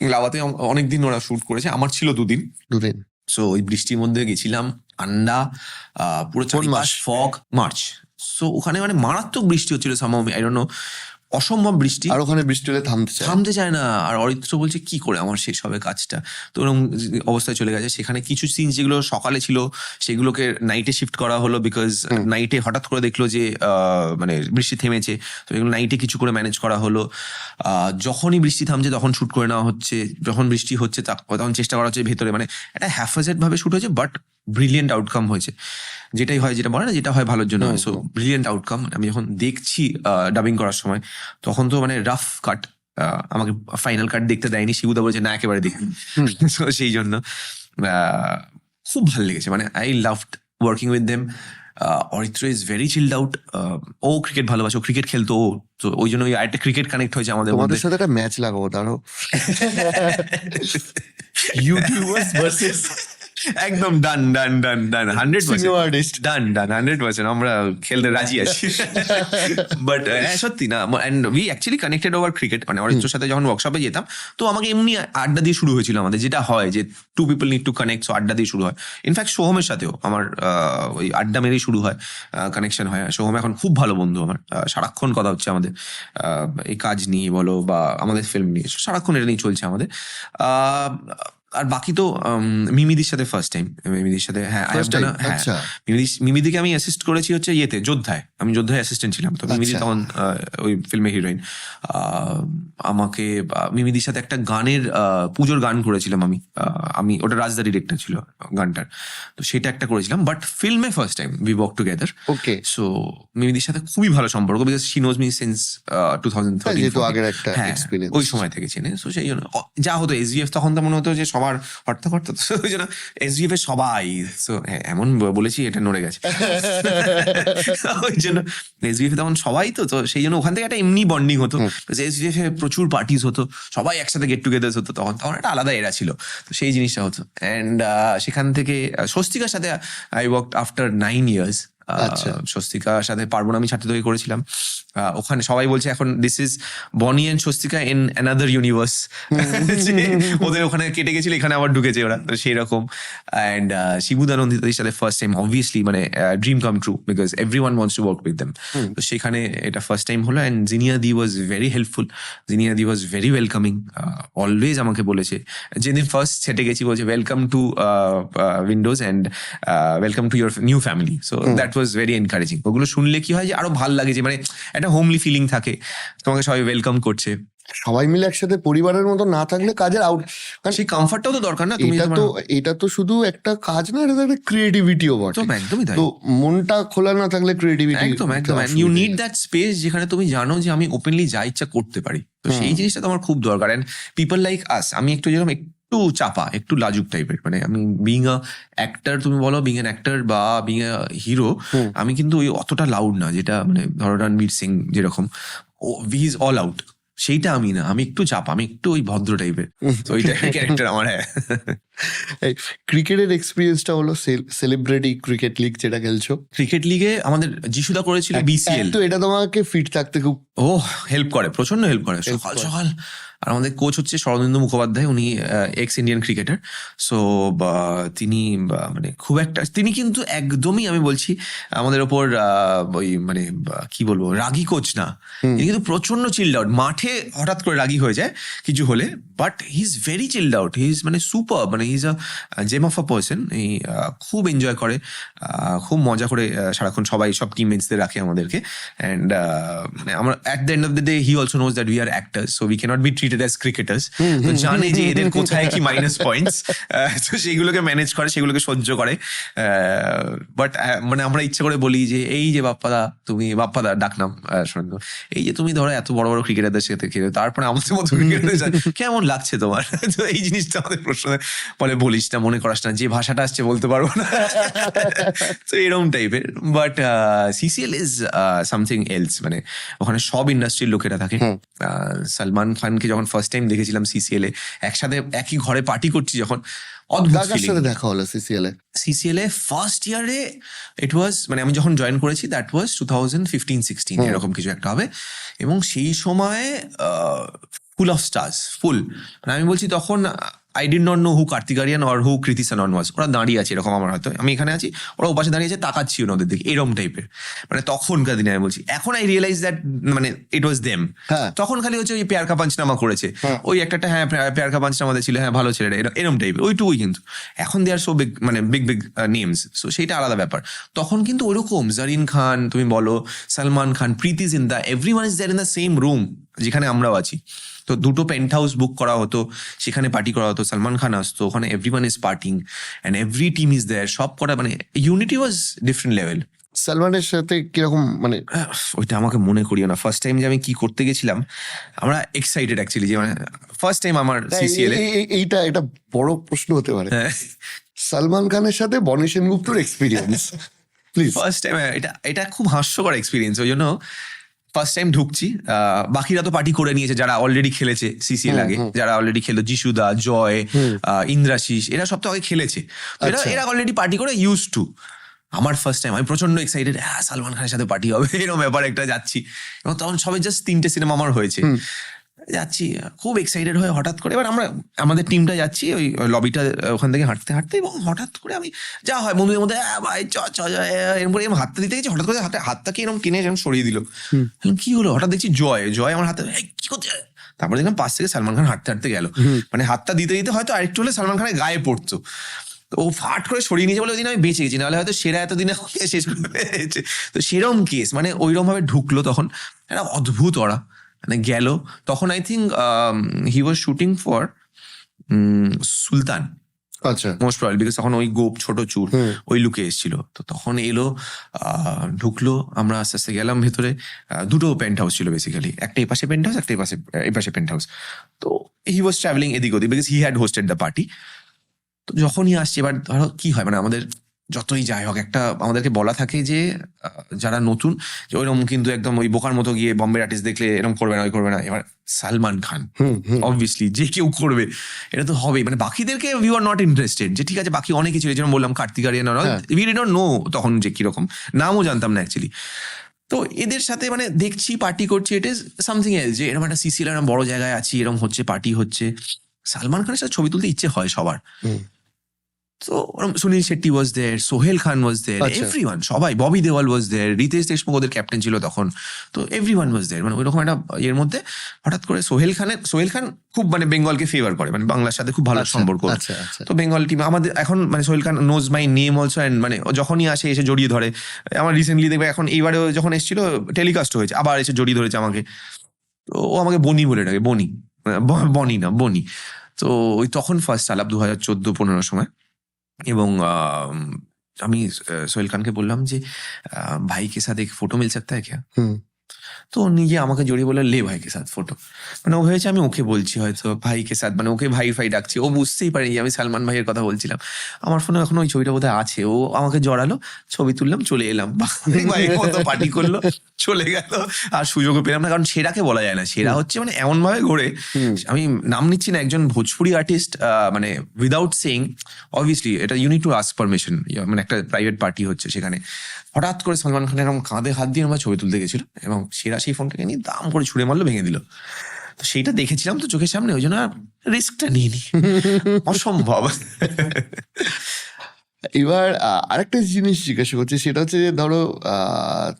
লাভাতে অনেকদিন ওরা শুট করেছে, আমার ছিল 2 দিন। সো ওই বৃষ্টির মধ্যে গেছিলাম, ঠান্ডা, পুরো চারিপাশ ফগ, মার্চ। সো ওখানে মানে মারাত্মক বৃষ্টি হচ্ছিল, আই ডোন্ট নো, অসম্ভব বৃষ্টি। আর ওখানে বৃষ্টি হলে থামতে চায় না। আর অরিত্র বলছে কি করে আমার শেষ হবে কাজটা, তো ওরকম অবস্থায় চলে গেছে। সেখানে কিছু সিন যেগুলো সকালে ছিল সেগুলোকে নাইটে শিফট করা হলো, বিকজ নাইটে হঠাৎ করে দেখলো যে মানে বৃষ্টি থেমেছে, তো এগুলো নাইটে কিছু করে ম্যানেজ করা হলো। যখনই বৃষ্টি থামছে তখন শুট করে নেওয়া হচ্ছে, যখন বৃষ্টি হচ্ছে তখন চেষ্টা করা হচ্ছে ভেতরে, মানে একটা হ্যাফাজেট ভাবে শুট হয়েছে, বাট ব্রিলিয়েন্ট আউটকাম হয়েছে। যেটা বলে না, যেটা হয় ভালোর জন্য হয়। So brilliant outcome. আমি যখন দেখছি ডাবিং করার সময়, তখন তো মানে রাফ কাট, আমাকে ফাইনাল কাট দেখতে দেয়নি, শিবুদা বলেছে না একেবারে দেখুন। সেই জন্য খুব ভালো লেগেছে, মানে I loved working with them. Aritra is very chilled out. ও ক্রিকেট ভালোবাসে, ও ক্রিকেট খেলতো, তো ওই জন্য একটা ক্রিকেট কানেক্ট হয়েছে আমাদের মধ্যে। সাথে একটা ম্যাচ লাগাবো, তারও ইউটিউবার্স ভার্সেস। একদম ডান 100% ডান 100%। আমরা খেলতে রাজি আছি। বাট সত্যি না, and we actually connected over cricket. মানে অরিত্রর সাথে যখন ওয়ার্কশপে যেতাম, তো আমাকে এমনি আড্ডা দিয়ে শুরু হয়েছিল আমাদের, যেটা হয় যে 2 people need to connect, so আড্ডা দিয়ে শুরু হয়। ইনফ্যাক্ট সোহমের সাথেও আমার ওই আড্ডা মেরেই শুরু হয়, কানেকশন হয়। সোহম এখন খুব ভালো বন্ধু আমার, সারাক্ষণ কথা হচ্ছে আমাদের, এই কাজ নিয়ে বলো বা আমাদের ফিল্ম নিয়ে, সারাক্ষণ এটা নিয়ে চলছে আমাদের। আর বাকি তো মিমিদির সাথে ফার্স্ট টাইম, মিমিদির সাথে হ্যাঁ মিমিদিকে আমি অ্যাসিস্ট করেছি হচ্ছে যোদ্ধায়। আমি যোদ্ধায় অ্যাসিস্ট্যান্ট ছিলাম, তো মিমিদি তখন ওই ফিল্মে হিরোইন। আমাকে মিমিদির সাথে একটা গানের পুজোর গান করেছিলাম আমি ওটা রাজদা ডিরেক্টর ছিল গানটার, তো সেটা একটা করেছিলাম। বাট ফিল্মে first time we work together. Okay. So মিমিদির সাথে খুবই ভালো সম্পর্ক, because she knows me since 2013 ওই সময় থেকে চেনে। সো সেই জন্য যা হতো এসভিএফ, তখন তো মনে হতো যে সবার হর্তা ওই জন্য এসভিএফ এর সবাই, সো এমন বলেছি এটা নড়ে গেছে, ওই জন্য এসভিএফ তখন সবাই, তো সেই জন্য ওখান থেকে একটা এমনি বন্ডিং হতো। এসভিএফ এ প্রচুর পার্টিস হতো, সবাই একসাথে গেট টুগেদার হতো, তখন একটা আলাদা এরা ছিল, তো সেই জিনিসটা হতো। অ্যান্ড সেখান থেকে স্বস্তিকার সাথে আই ওয়ার্কড আফটার 9 years। আচ্ছা। স্বস্তিকার সাথে পার্বণ আমি ছাত্র থেকে করেছিলাম। ওখানে সবাই বলছে এখন দিস ইজ বনি and Swastika in another universe, ওদের ওখানে কেটে গেছিল, এখানে আবার ঢুকেছে ওরা, তো সেই রকম। অ্যান্ড শিবুদানন্দিতাদের সাথে ফার্স্ট টাইম, অবভিয়াসলি মানে dream come true, because everyone wants to work with them. তো সেখানে এটা ফার্স্ট টাইম হলো। অ্যান্ড জিনিয়া দি ওয়াজ ভেরি হেল্পফুল, জিনিয়া দি ওয়াজ ভেরি ওয়েলকামিং, অলওয়েজ আমাকে বলেছে, যেদিন ফার্স্ট সেটে গেছি বলছে welcome to Windows and welcome to your new family. So that was very encouraging. ওগুলো শুনলে কি হয় যে আরো ভাল লাগে, যে মানে একটা হোমলি ফিলিং থাকে, তোমাকে সবাই ওয়েলকাম করছে। সবাই মিলে একসাথে পরিবারের মতো না থাকলে কাজের সেই কমফর্টটাও তো দরকার না, তুমি এটা তো শুধু একটা কাজ না, এটা তো একটা ক্রিয়েটিভিটিও বটে। একদমই তাই। তো মনটা খোলা না থাকলে ক্রিয়েটিভিটি একদম ইউ নিড দ্যাট স্পেস যেখানে তুমি জানো যে আমি ওপেনলি যা ইচ্ছা করতে পারি। তো সেই জিনিসটা তো আমার খুব দরকার। এন্ড পিপল লাইক আস, আমি একটু যেরকম একটু চাপা, একটু লাজুক টাইপের, মানে আমি বিং আ অ্যাক্টর, তুমি বলো বিং অ্যান অ্যাক্টর বা বিং আ হিরো, আমি কিন্তু ওই অতটা লাউড না, যেটা মানে ধরো রণবীর সিং যেরকম, হি ইজ অল আউট, সেইটা আমি না, আমি একটু চাপা, আমি একটু ওই ভদ্র টাইপের, তো ওই টাইপের ক্যারেক্টার আমার। হ্যাঁ, ক্রিকেটের এক্সপিরিয়েন্সটা হলো সেলিব্রিটি ক্রিকেট লিগ যেটা খেলছো। ক্রিকেট লিগে আমাদের যিশুদা করেছিল বিসিএল, তো এটা তোমাকে ফিট থাকতে খুব হেল্প করে, প্রচন্ড হেল্প করে সকাল সকাল। আর আমাদের কোচ হচ্ছে শরদিন্দু মুখোপাধ্যায়, উনি এক্স ইন্ডিয়ান ক্রিকেটার। সো তিনি মানে খুব একটা, তিনি কিন্তু একদমই আমি বলছি আমাদের ওপর ওই মানে কি বলবো রাগী কোচ না, তিনি কিন্তু প্রচন্ড চিল্ড আউট। মাঠে হঠাৎ করে রাগী হয়ে যায় কিছু হলে, but he is very chilled out, he is মানে সুপার, মানে he is a gem of a person. এই খুব এনজয় করে, খুব মজা করে সারাক্ষণ সবাই সব টিমমেটসদের রাখে আমাদেরকে। অ্যান্ড মানে আমরা at the end of the day he also knows that we are actors, so we can't be treated as cricketers. তো জানে যে এদের কোথায় কি মাইনাস পয়েন্টস, তো সেইগুলোকে ম্যানেজ করে, সেগুলোকে সহ্য করে। বাট মানে আমরা ইচ্ছা করে বলি যে এই যে বাপ্পাদা, তুমি বাপ্পাদা ডাকনাম শুনতো, এই যে তুমি ধরো এত বড় বড় ক্রিকেটারদের সাথে খেলে, তারপরে আমাদের মতো ক্রিকেটারদের কেমন লাগছে তোমার? তো এই জিনিসটা আমাদের প্রশ্ন বলে, বলিস না, মনে করাস না, যে ভাষাটা আসছে বলতে পারবো না, তো এরকম টাইপের। But CCl is something else, মানে ওখানে সব ইন্ডাস্ট্রির লোকেরা থাকে। সালমান খানকে যখন ফার্স্ট টাইম দেখেছিলাম সিসিএল এ, একসাথে একই ঘরে পার্টি করছি যখন, অদ্ভুত সাথে দেখা হলো সিসিএল এ ফার্স্ট ইয়ারে। ইট ওয়াজ মানে আমি যখন জয়েন করেছি দ্যাট ওয়াজ 2015-16 এরকম কিছু একটা হবে। এবং সেই সময় ফুল অফ স্টার্স, ফুল, মানে আমি বলছি তখন I did not know who Kartik Aaryan or who Kriti Sanon ওয়াজ। ওরা দাঁড়িয়ে আছে এরকম, আমার হয়তো আমি এখানে আছি, ওরা ওপাশে দাঁড়িয়ে আছে, তাকাচ্ছি ওদের দিকে, এরকম টাইপের। মানে তখনকার দিনে আমি বলছি, এখন আই রিয়েলাইজ দ্যাট মানে ইট ওয়াজ দেম। তখন খালি হচ্ছে ওই প্যার কা পাঞ্চনামা করেছে, ওই একটা হ্যাঁ প্যার কা পাঞ্চনামাতে ছিল, হ্যাঁ ভালো ছেলেটা, এরকম টাইপের, ওইটুকুই। কিন্তু এখন দে আর সো বিগ, মানে বিগ বিগ নেমস, সো সেইটা আলাদা ব্যাপার। তখন কিন্তু ওরকম জারিন খান, তুমি বলো Salman Khan, Preity Zinta, everyone is there in the same room যেখানে আমরাও আছি। তো দুটো পেন্ট হাউস বুক করা হতো, সেখানে পার্টি করা হতো, সালমান খান আসতো, ওখানে everyone is parting and every team is there, সব করা, মানে ইউনিটি ওয়াজ ডিফারেন্ট লেভেল। সালমানের সাথে কিরকম, মানে ওইটা আমাকে মনে করিও না, ফার্স্ট টাইম যে আমি কি করতে গেছিলাম, আমরা এক্সাইটেড অ্যাকচুয়ালি, যে মানে ফার্স্ট টাইম আমার সিসিএল এইটা এটা বড় প্রশ্ন হতে পারে। সালমান খানের সাথে বনি সেনগুপ্তর এক্সপিরিয়েন্স প্লিজ। ফার্স্ট টাইম, এটা খুব হাস্যকর এক্সপিরিয়েন্স। ওই জন্য ফার্স্ট টাইম ঢুকছি, বাকিরা তো পার্টি করে নিয়েছে যারা অলরেডি খেলেছে সিসিএল আগে, যারা অলরেডি খেলো, যিশুদা, জয়, ইন্দ্রাশিস, এরা সব তো আগে খেলেছে, এরা অলরেডি পার্টি করে ইউজ টু। আমার ফার্স্ট টাইম, আমি প্রচন্ড এক্সাইটেড, হ্যাঁ সালমান খানের সাথে পার্টি হবে, এরকম ব্যাপার একটা, যাচ্ছি। এবং তখন সবাই জাস্ট 3টে সিনেমা আমার হয়েছে, যাচ্ছি খুব এক্সাইটেড হয়ে, হঠাৎ করে এবার আমরা আমাদের টিমটা যাচ্ছি ওই লবিটা, ওখান থেকে হাঁটতে হাঁটতে, এবং হঠাৎ করে আমি যা হয় বন্ধুদের মধ্যে ভাই এরকম করে হাতটা দিতে গেছি, হঠাৎ করে হাতটাকে এরকম কিনে এরকম সরিয়ে দিল। কি হলো, হঠাৎ দেখছি জয় আমার হাতে, কি করতে, তারপরে দেখলাম পাশ থেকে সালমান খান হাঁটতে হাঁটতে গেল, মানে হাতটা দিতে দিতে হয়তো আরেকটু হলে সালমান খানের গায়ে পড়তো, তো ও ফাট করে সরিয়ে নিয়েছে বলে ওই দিন আমি বেঁচে গেছি, নাহলে হয়তো সেরা এতদিনে শেষ করে ফেলেছে। তো সেরকম কেস, মানে ওইরকম ভাবে ঢুকলো তখন, একটা অদ্ভুত ওরা মানে গেল। তখন I think he was shooting for Sultan, আচ্ছা, মোস্ট প্রবাবলি, বিকজ তখন ওই গোপ ছোট চুল ওই লুকে এসেছিল। তো তখন এলো, ঢুকলো, আমরা আস্তে আস্তে গেলাম ভেতরে। দুটো পেন্ট হাউস ছিল বেসিক্যালি, একটা এই পাশে পেন্ট হাউস, একটা এই পাশে পেন্ট হাউস। তো হি ওয়াজ ট্রাভেলিং এদিক ওদিক, because he had hosted the party. তো যখনই আসছে, এবার ধরো কি হয়, মানে আমাদের যতই যাই হোক একটা আমাদেরকে বলা থাকে যে যারা নতুন যে ওইরকম কিন্তু একদম ওই বোকার মতো গিয়ে বম্বের আর্টিস্ট দেখলে এরকম করবে না ওই করবে না। এবার সালমান খান অবভিয়াসলি যে কেউ করবে এটা তো হবেই, মানে বাকিদেরকে ইউ আর নট ইন্টারেস্টেড যে ঠিক আছে বাকি অনেক কিছু যেরকম বললাম Kartik Aaryan we didn't know তখন যে কিরকম, নামও জানতাম না অ্যাকচুয়ালি। তো এদের সাথে মানে দেখছি পার্টি করছি, ইট ইজ সামথিং এলস, যে এরকম একটা সিসিএল এরকম বড় জায়গায় আছি এরকম হচ্ছে পার্টি হচ্ছে, সালমান খানের সাথে ছবি তুলতে ইচ্ছে হয় সবার। তো সুনীল শেট্টি ওয়াজ দেয়ার, সোহেল খান ওয়াজ দেয়ার, আচ্ছা। এভরিওয়ান, সবাই, ববি দেওয়াল ওয়াজ দেয়ার, রিতেশ দেশমুখ ওদের ক্যাপ্টেন ছিল তখন, তো এভরিওয়ান ওয়াজ দেয়ার। মানে ওইরকম একটা এর মধ্যে হঠাৎ করে সোহেল খান খুব মানে বেঙ্গলকে ফেভার করে, মানে বাংলার সাথে খুব ভালো সম্পর্ক। আচ্ছা আচ্ছা। তো বেঙ্গল টিম আমাদের এখন মানে Sohail Khan knows my name also, and মানে ও যখনই আসে এসে জড়িয়ে ধরে। আমার রিসেন্টলি দেখবে এখন এইবারেও যখন এসেছিল টেলিকাস্ট হয়েছে আবার এসে জড়িয়ে ধরেছে আমাকে, তো ও আমাকে বনি বলে ডাকে, বনি না বনি। তো ওই তখন ফার্স্ট আলাপ 2014-15 সময়, এবং আমি সোহেল খানকে বললাম যে ভাই কে সাথ এক ফটো মিল सकता है क्या? তো ও নিজে আমাকে জড়িয়ে বললো লে ভাই কে সাথ ফটো। মানে ও ভেবেছে আমি ওকে বলছি হয়তো ভাই কে সাথ, মানে ওকে ভাই ভাই ডাকছি, ও বুঝতেই পারেনি যে আমি সালমান ভাইয়ের কথা বলছিলাম। আমার ফোনে এখন ওই ছবিটা বোধহয় আছে, ও আমাকে জড়ালো, ছবি তুললাম, চলে এলাম, ভাইয়ের মতো পার্টি করলো, চলে গেল। আর সুযোগও পেলাম না, কারণ সেরাকে বলা যায় না, সেরা হচ্ছে মানে এমন ভাবে ঘোরে, আমি নাম নিচ্ছি না, একজন ভোজপুরি আর্টিস্ট, মানে উইদাউট সেইং অবভিয়াসলি এটা you need to ask permission, মানে একটা প্রাইভেট পার্টি হচ্ছে সেখানে, হঠাৎ করে সালমান খান এরকম কাঁধে হাত দিয়ে আমার ছবি তুলতে গেছিল, এবং সেরা সেই ফোনটাকে নিয়ে দাম করে ছুঁড়ে মারলো, ভেঙে দিল। তো সেইটা দেখেছিলাম তো চোখের সামনে, ওই জন্য রিস্কটা নিইনি, অসম্ভব। এবার আরেকটা জিনিস জিজ্ঞাসা করছি, সেটা হচ্ছে যে ধরো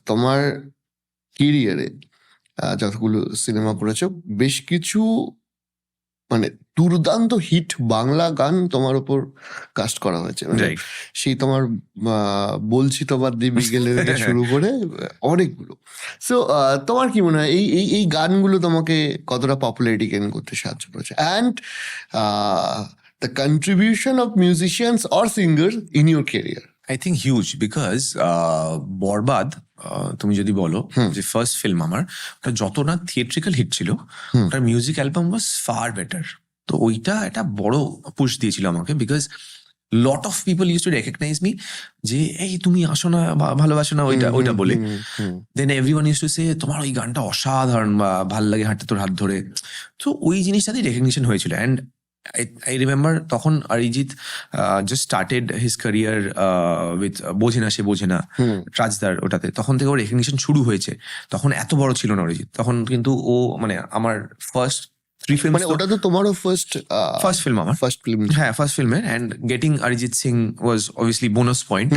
তোমার কেরিয়ারে যতগুলো সিনেমা করেছো বেশ কিছু মানে দুর্দান্ত হিট বাংলা গান তোমার উপর কাস্ট করা হয়েছে, মানে Right. সেই তোমার বলছি তোমার দিবি গেলে থেকে শুরু করে অনেকগুলো। সো তোমার কি মনে হয় এই এই এই গানগুলো তোমাকে কতটা পপুলারিটি গেইন করতে সাহায্য করেছে, and the contribution of musicians or singer in your career? I think huge, because Borbaad তুমি যদি বলো যে ফার্স্ট ফিল্ম আমার, ওটা যত না থিয়েট্রিক্যাল হিট ছিল, ওটার music album was far better. তো ওইটা একটা বড় পুশ দিয়েছিল আমাকে, because lot of people use to recognise me যে এই তুমি আসো না, ভালোবাসো না, ওইটা বলে। Then everyone use to say তোমার ওই গানটা অসাধারণ, বা ভাল লাগে হাঁটতে তোর হাত ধরে। তো ওই জিনিসটাতেই রেকগনিশন হয়েছিল। অ্যান্ড I remember তখন Arijit just started his career with বোঝে না সে বোঝে না, রাজদার ওটাতে, তখন থেকে ওর রেকগনিশন শুরু হয়েছে। তখন এত বড় ছিল না অরিজিৎ, তখন কিন্তু ও মানে আমার ফার্স্ট 3 ফিল্ম, মানে ওটা তো তোমারও ফার্স্ট ফিল্ম আমার, ফার্স্ট ফিল্ম। হ্যাঁ ফার্স্ট ফিল্মের, and getting Arijit Singh was obviously bonus point.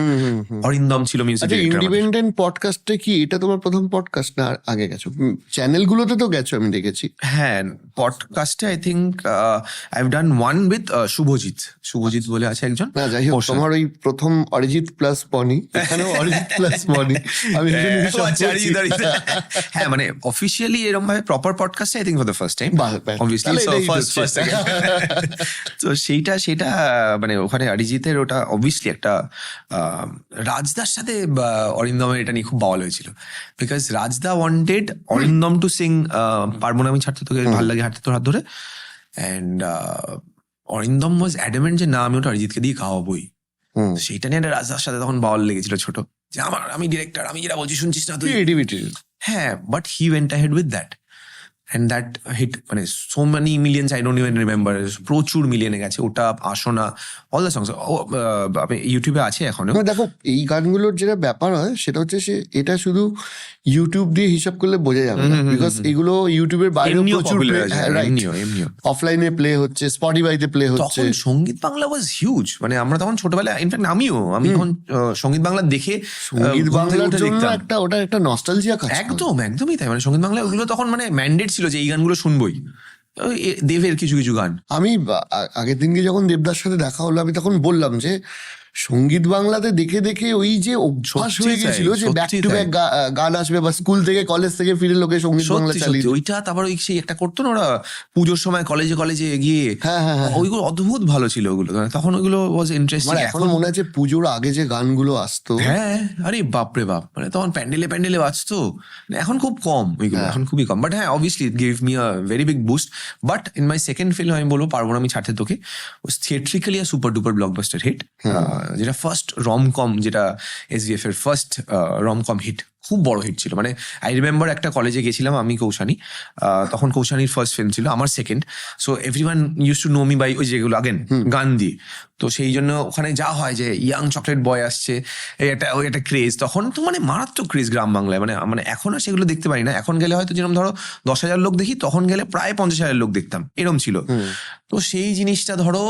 Arindam ছিল মিউজিক আচ্ছা, ডিরেক্টর। ইন্ডিপেন্ডেন্ট পডকাস্টে কি এটা তোমার প্রথম পডকাস্ট না আগে গেছো? চ্যানেলগুলোতে তো গেছো আমি দেখেছি। হ্যাঁ পডকাস্টে I think I have done one with Shubhajit বলে আছে একজন। না যাই হোক, তোমার ওই প্রথম অরিজিৎ প্লাস পনি, এখানেও অরিজিৎ প্লাস পনি, আমি হ্যাঁ মানে অফিসিয়ালি এরকম ভাবে প্রপার পডকাস্টে I think for the first time obviously. তো সেইটা মানে ওখানে অরিজিতের ওটা অবভিয়াসলি একটা রাজদার সাথে অরিন্দমের এটা নিয়ে খুব বাওয়াল হয়েছিল, বিকজ রাজদা ওয়ান্টেড অরিন্দম টু সিং পারবো না আমি ছাড়তে তোকে, ভাল লাগে হাঁটতে তোর হাত ধরে, অ্যান্ড অরিন্দম ওয়াজ অ্যাডামেন্ট যে না আমি ওটা অরিজিৎকে দিয়ে খাওয়াবোই। সেইটা নিয়ে একটা রাজদার সাথে তখন বাওয়াল লেগেছিল ছোট, যে আমি ডিরেক্টর, আমি যেটা বলছি শুনছিস না তুই। হ্যাঁ, but he went ahead with that, and that hit মানে so many millions, I don't even remember, প্রচুর মিলিয়নে গেছে ওটা। আসো না, অল দ্য সংস ইউটিউবে আছে এখনো। দেখো এই গানগুলোর যেটা ব্যাপার হয় সেটা হচ্ছে এটা শুধু ইউটিউব দিয়ে হিসাব করলে বোঝা যাবে না, বিকজ এগুলো ইউটিউবের বাইরে প্রচুর অফলাইনে প্লে হচ্ছে, স্পটিফাইতে প্লে হচ্ছে। তখন সঙ্গীত বাংলা ওয়াজ হিউজ, মানে আমরা তখন ছোটবেলায়, ইনফ্যাক্ট আমি তখন সঙ্গীত বাংলা দেখে, সঙ্গীত বাংলার জন্য একটা ওটা একটা নস্টালজিয়া কাজ। একদমই তাই, মানে সঙ্গীত বাংলা ওগুলো তখন মানে ম্যান্ডেট ছিল যে এই গানগুলো শুনবই, দেবের কিছু গান। আমি আগের দিনকে যখন দেবদার সাথে দেখা হলো, আমি তখন বললাম যে সঙ্গীত বাংলাতে দেখে দেখে ওই যে অভ্যাস হয়ে গেছিল যে ব্যাক টু ব্যাক গান আসবে, বা স্কুল থেকে কলেজ থেকে ফিরে লোকে সঙ্গীত বাংলা চালিয়ে ওইটা। তারপর ওই সেই একটা করতো না ওরা পুজোর সময় কলেজে গিয়ে, ওইগুলো অদ্ভুত ভালো ছিল ওগুলো তখন, ওইগুলো ওয়াজ ইন্টারেস্টিং। এখন মনে আছে পুজোর আগে যে গানগুলো আসতো, হ্যাঁ আরে বাপরে বাপ, মানে তখন প্যান্ডেলে বাজতো, এখন খুব কম ওইগুলো, এখন খুবই কম। বাট হ্যাঁ obviously it gave me a very big boost. But in my second film আমি বলবো পারবো না আমি ছাড়তে তোকে, থিয়েট্রিক্যালি আ সুপার ডুপার ব্লকবাস্টার হিট, যেটা ফার্স্ট রমকম, যেটা SVF এর ফার্স্ট রমকম হিট, খুব বড় হিট ছিল। মানে আই রিমেম্বার একটা কলেজে গেছিলাম আমি, কৌশানী, তখন কৌশানীর ফার্স্ট ফিল্ম ছিল, আমার second. So everyone use to know me by ওই যেগুলো আগেন গান দিয়ে। তো সেই জন্য ওখানে যা হয় যে ইয়াং চকলেট বয় আসছে, ওই একটা ক্রেজ, তখন তো মানে মারাত্মক ক্রেজ গ্রাম বাংলায়। মানে এখন আর সেগুলো দেখতে পারি না। এখন গেলে হয়তো যেরকম ধরো 10,000 লোক দেখি, তখন গেলে প্রায় 50,000 লোক দেখতাম, এরম ছিল। তো সেই জিনিসটা ধরো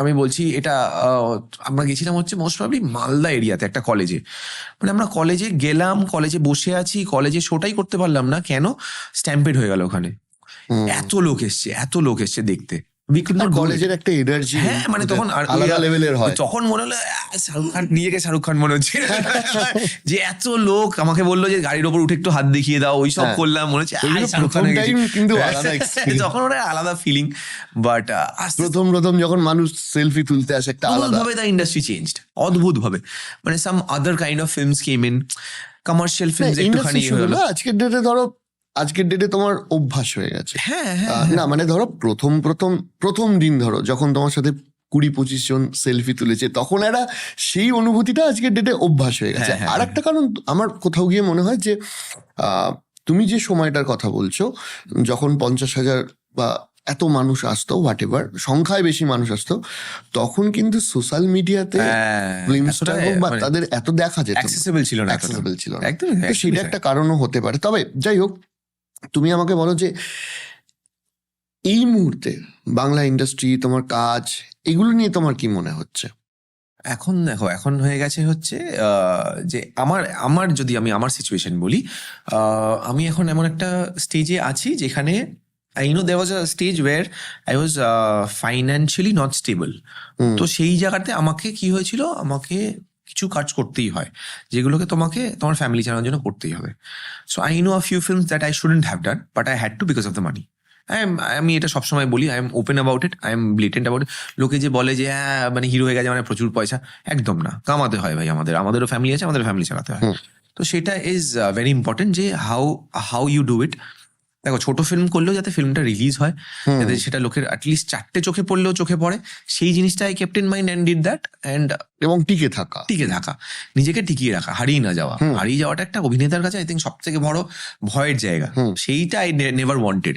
আমি বলছি এটা আমরা গেছিলাম হচ্ছে মোস্ট প্রবাবলি মালদা এরিয়াতে একটা কলেজে। মানে আমরা কলেজে গেলাম, কলেজে বসে আছি, কলেজে শোটাই করতে পারলাম না, কেন? স্ট্যাম্পেড হয়ে গেল ওখানে। এত লোক এসছে দেখতে। কলেজের একটা এনার্জি, হ্যাঁ মানে তখন আলাদা লেভেলের হয়। তখন মনে হলো শাহরুখ খান, নিজেকে শাহরুখ খান মনে হচ্ছে যে এত লোক আমাকে বললো যে গাড়ির ওপর উঠে একটু হাত দেখিয়ে দাও, ওইসব করলাম, মনে হচ্ছে শাহরুখ খান হয়ে গেছি। কিন্তু আলাদা experience। তখন ওটা আলাদা ফিলিং। বাট প্রথম যখন মানুষ সেলফি তুলতে আসে, একটা আলাদা ভাবে দ্য ইন্ডাস্ট্রি চেঞ্জড, অদ্ভুত ভাবে। মানে some other kind of films came in, commercial films একটুখানি হলো। আজকের ডেটে ধরো, আজকের ডেটে তোমার অভ্যাস হয়ে গেছে। হ্যাঁ না মানে ধরো প্রথম দিন ধরো যখন তোমার সাথে 20-25 জন সেলফি তুলেছে, তখন একটা সেই অনুভূতিটা আজকের ডেটে অভ্যাস হয়ে গেছে। আর একটা কারণ আমার কোথাও গিয়ে মনে হয় যে তুমি যে সময়টার কথা বলছো, যখন 50,000 বা এত মানুষ আসতো, হোয়াট এভার সংখ্যায় বেশি মানুষ আসতো, তখন কিন্তু সোশ্যাল মিডিয়াতে ফিল্ম স্টার হোক বা তাদের এত দেখা যেত, অ্যাক্সেসিবল ছিল না। একদমই। সেটা একটা কারণও হতে পারে। তবে যাই হোক, তুমি আমাকে বলো যে এই মুহূর্তে বাংলা ইন্ডাস্ট্রি, তোমার কাজ, এগুলো নিয়ে তোমার কি মনে হচ্ছে? এখন দেখো, এখন হয়ে গেছে হচ্ছে যে আমার যদি আমি আমার সিচুয়েশন বলি, আমি এখন এমন একটা স্টেজে আছি যেখানে there was a stage where I was financially not stable. তো সেই জায়গাতে আমাকে কি হয়েছিল, আমাকে কিছু কাজ করতেই হয় যেগুলোকে তোমার ফ্যামিলি চালানোর জন্য করতেই হবে। So I know a few films that I shouldn't have done, but I had to because of the money. আমি এটা সবসময় বলি, I am open about it, I am blatant about it. লোকে যে বলে যে হ্যাঁ মানে হিরো হয়ে গেছে মানে প্রচুর পয়সা, একদম না, কামাতে হয় ভাই। আমাদেরও ফ্যামিলি আছে, আমাদের ফ্যামিলি চালাতে হয়। তো সেটা ইজ ভেরি ইম্পর্টেন্ট যে হাউ ইউ ডু ইট। দেখো, ছোট ফিল্ম করলেও যাতে ফিল্মটা রিলিজ হয়, যাতে সেটা লোকের অ্যাটলিস্ট 4টে চোখে পড়লেও চোখে পড়ে, সেই জিনিসটা I kept in mind and did that. And এবং টিকে থাকা, নিজেকে টিকিয়ে রাখা, হারিয়ে না যাওয়া। হারিয়ে যাওয়াটা একটা অভিনেতার কাছে আই থিঙ্ক সব থেকে বড় ভয়ের জায়গা। সেইটা আই নেভার ওয়ান্টেড।